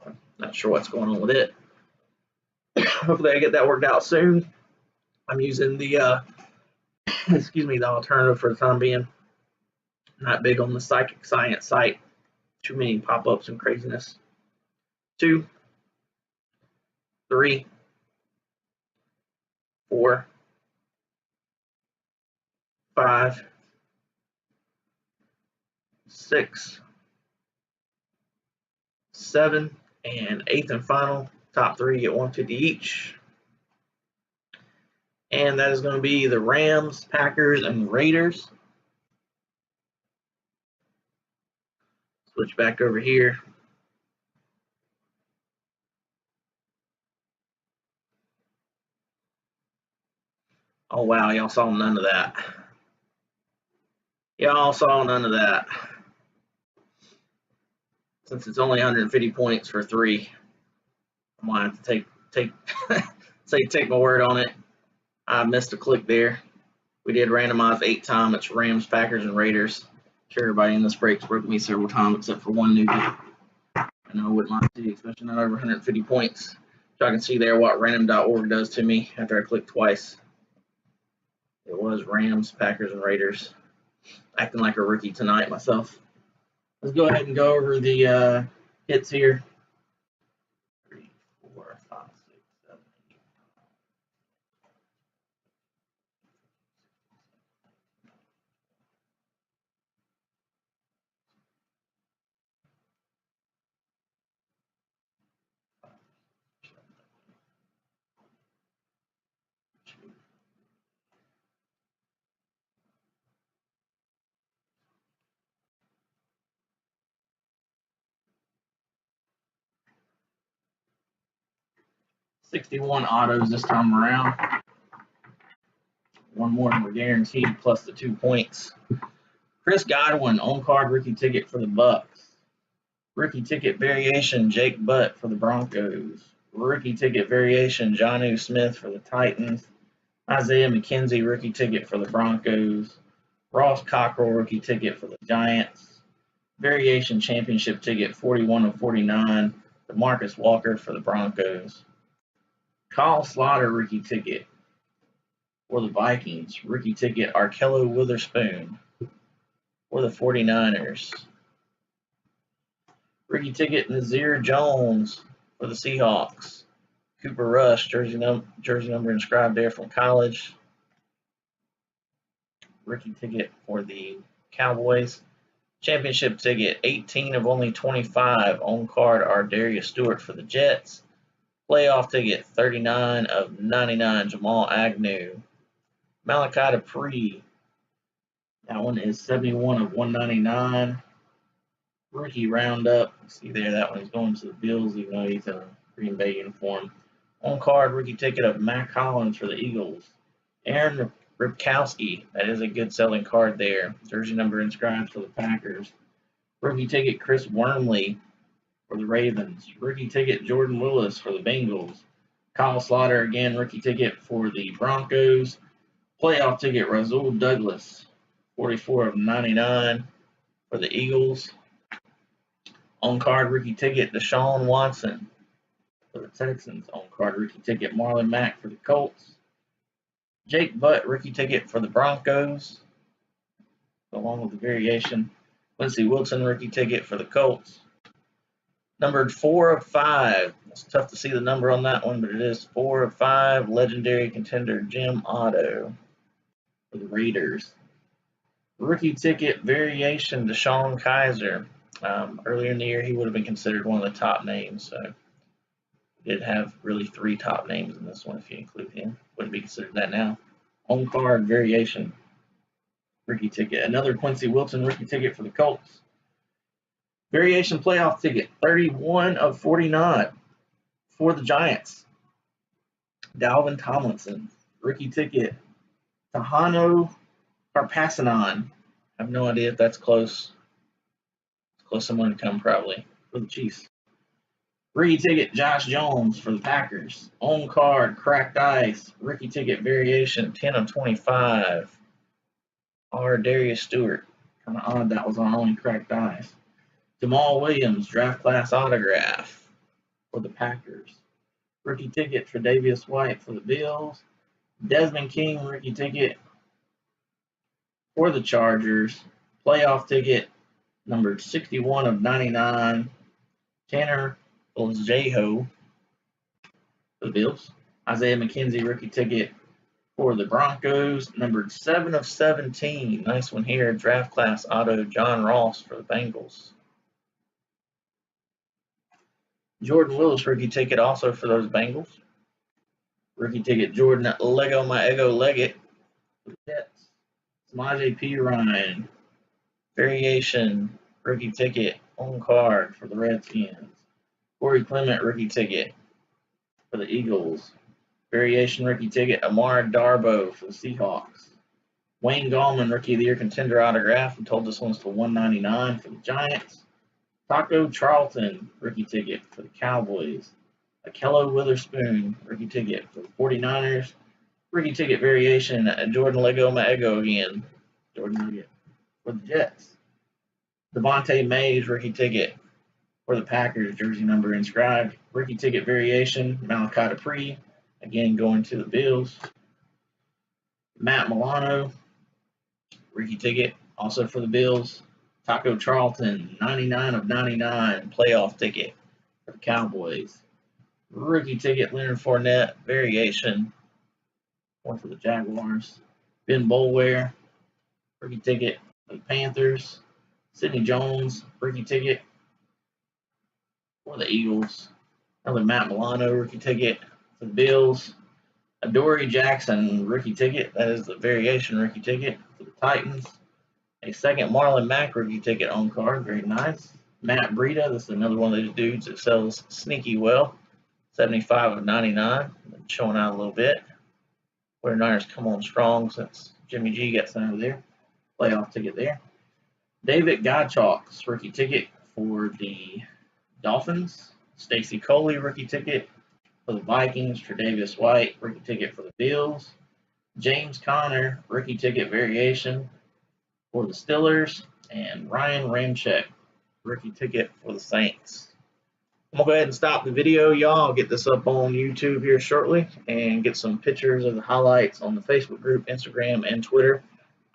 I'm not sure what's going on with it. Hopefully I get that worked out soon. I'm using the the alternative for the time being. Not big on the psychic science site. Too many pop-ups and craziness. 2, 3, 4, 5, 6, 7, and 8th and final. Top 3 get 150 each. And that is going to be the Rams, Packers, and Raiders. Switch back over here. Oh, wow, y'all saw none of that. Y'all saw none of that. Since it's only 150 points for 3, I'm going to have to take my word on it. I missed a click there. We did randomize 8 times. It's Rams, Packers, and Raiders. Sure, everybody in this break's broke me several times except for one newbie. I know I wouldn't like to, especially not over 150 points. So I can see there what random.org does to me after I click twice. It was Rams, Packers, and Raiders. Acting like a rookie tonight myself. Let's go ahead and go over the hits here. 3, 4, 5, 6, 7, 8. 61 autos this time around. One more and we're guaranteed, plus the 2 points. Chris Godwin, on card rookie ticket for the Bucks. Rookie ticket variation, Jake Butt for the Broncos. Rookie ticket variation, Jonnu Smith for the Titans. Isaiah McKenzie, rookie ticket for the Broncos. Ross Cockrell, rookie ticket for the Giants. Variation championship ticket, 41 of 49. DeMarcus Walker for the Broncos. Kyle Slaughter, rookie ticket for the Vikings. Rookie ticket, Arkello Witherspoon for the 49ers. Rookie ticket, Nazir Jones for the Seahawks. Cooper Rush, jersey number inscribed there from college. Rookie ticket for the Cowboys. Championship ticket, 18 of only 25. On card are Darius Stewart for the Jets. Playoff ticket, 39 of 99. Jamal Agnew. Malachi Dupree. That one is 71 of 199. Rookie roundup. See there, that one is going to the Bills, even though he's in a Green Bay uniform. On card, rookie ticket of Mac Hollins for the Eagles. Aaron Ripkowski. That is a good selling card there. Jersey number inscribed for the Packers. Rookie ticket, Chris Wormley for the Ravens. Rookie ticket, Jordan Willis for the Bengals. Kyle Slaughter, again, rookie ticket for the Broncos. Playoff ticket, Rasul Douglas, 44 of 99 for the Eagles. On card, rookie ticket, Deshaun Watson for the Texans. On card, rookie ticket, Marlon Mack for the Colts. Jake Butt, rookie ticket for the Broncos, along with the variation. Quincy Wilson, rookie ticket for the Colts. Numbered 4 of 5. It's tough to see the number on that one, but it is 4 of 5. Legendary contender Jim Otto for the Raiders. Rookie ticket variation Deshaun Kaiser. Earlier in the year, he would have been considered one of the top names. So he did have really 3 top names in this one if you include him. Wouldn't be considered that now. On card variation rookie ticket. Another Quincy Wilson rookie ticket for the Colts. Variation playoff ticket, 31 of 49 for the Giants. Dalvin Tomlinson, rookie ticket. Tahano Carpassanon. I have no idea if that's close. It's close someone to come probably for the Chiefs. Rookie ticket, Josh Jones for the Packers. On card, cracked ice. Rookie ticket variation, 10 of 25. R. Darius Stewart. Kind of odd that was on only cracked ice. Jamal Williams, draft class autograph for the Packers. Rookie ticket, Tre'Davious White for the Bills. Desmond King, rookie ticket for the Chargers. Playoff ticket, numbered 61 of 99. Tanner Oljeho for the Bills. Isaiah McKenzie, rookie ticket for the Broncos. Numbered 7 of 17. Nice one here. Draft class auto, John Ross for the Bengals. Jordan Willis, rookie ticket also for those Bengals. Rookie ticket, Jordan Lego My Ego Leggett for the Jets. Samaje Perine. Variation, rookie ticket, on card for the Redskins. Corey Clement, rookie ticket for the Eagles. Variation, rookie ticket, Amar Darboh for the Seahawks. Wayne Gallman, rookie of the year contender autograph. I'm told this one's to 199 for the Giants. Taco Charlton, rookie ticket for the Cowboys. Akello Witherspoon, rookie ticket for the 49ers. Rookie ticket variation, Jordan Lego My Ego again. Jordan Leggett for the Jets. Devontae Mays, rookie ticket for the Packers, jersey number inscribed. Rookie ticket variation, Malachi Dupree, again going to the Bills. Matt Milano, rookie ticket, also for the Bills. Taco Charlton, 99 of 99, playoff ticket for the Cowboys. Rookie ticket, Leonard Fournette, variation, one for the Jaguars. Ben Boulware, rookie ticket for the Panthers. Sidney Jones, rookie ticket for the Eagles. Another Matt Milano, rookie ticket for the Bills. Adoree Jackson, rookie ticket. That is the variation rookie ticket for the Titans. A second Marlon Mack rookie ticket on card. Very nice. Matt Breida. This is another one of those dudes that sells sneaky well. 75 of 99. Showing out a little bit. 49ers come on strong since Jimmy G got sent over there. Playoff ticket there. David Gottschalk's rookie ticket for the Dolphins. Stacy Coley rookie ticket for the Vikings. Tre'Davious White rookie ticket for the Bills. James Conner rookie ticket variation for the Steelers. And Ryan Ramczyk rookie ticket for the Saints. I'm going to go ahead and stop the video, y'all. I'll get this up on YouTube here shortly and get some pictures of the highlights on the Facebook group, Instagram, and Twitter.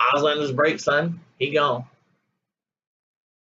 Islanders break, son. He gone.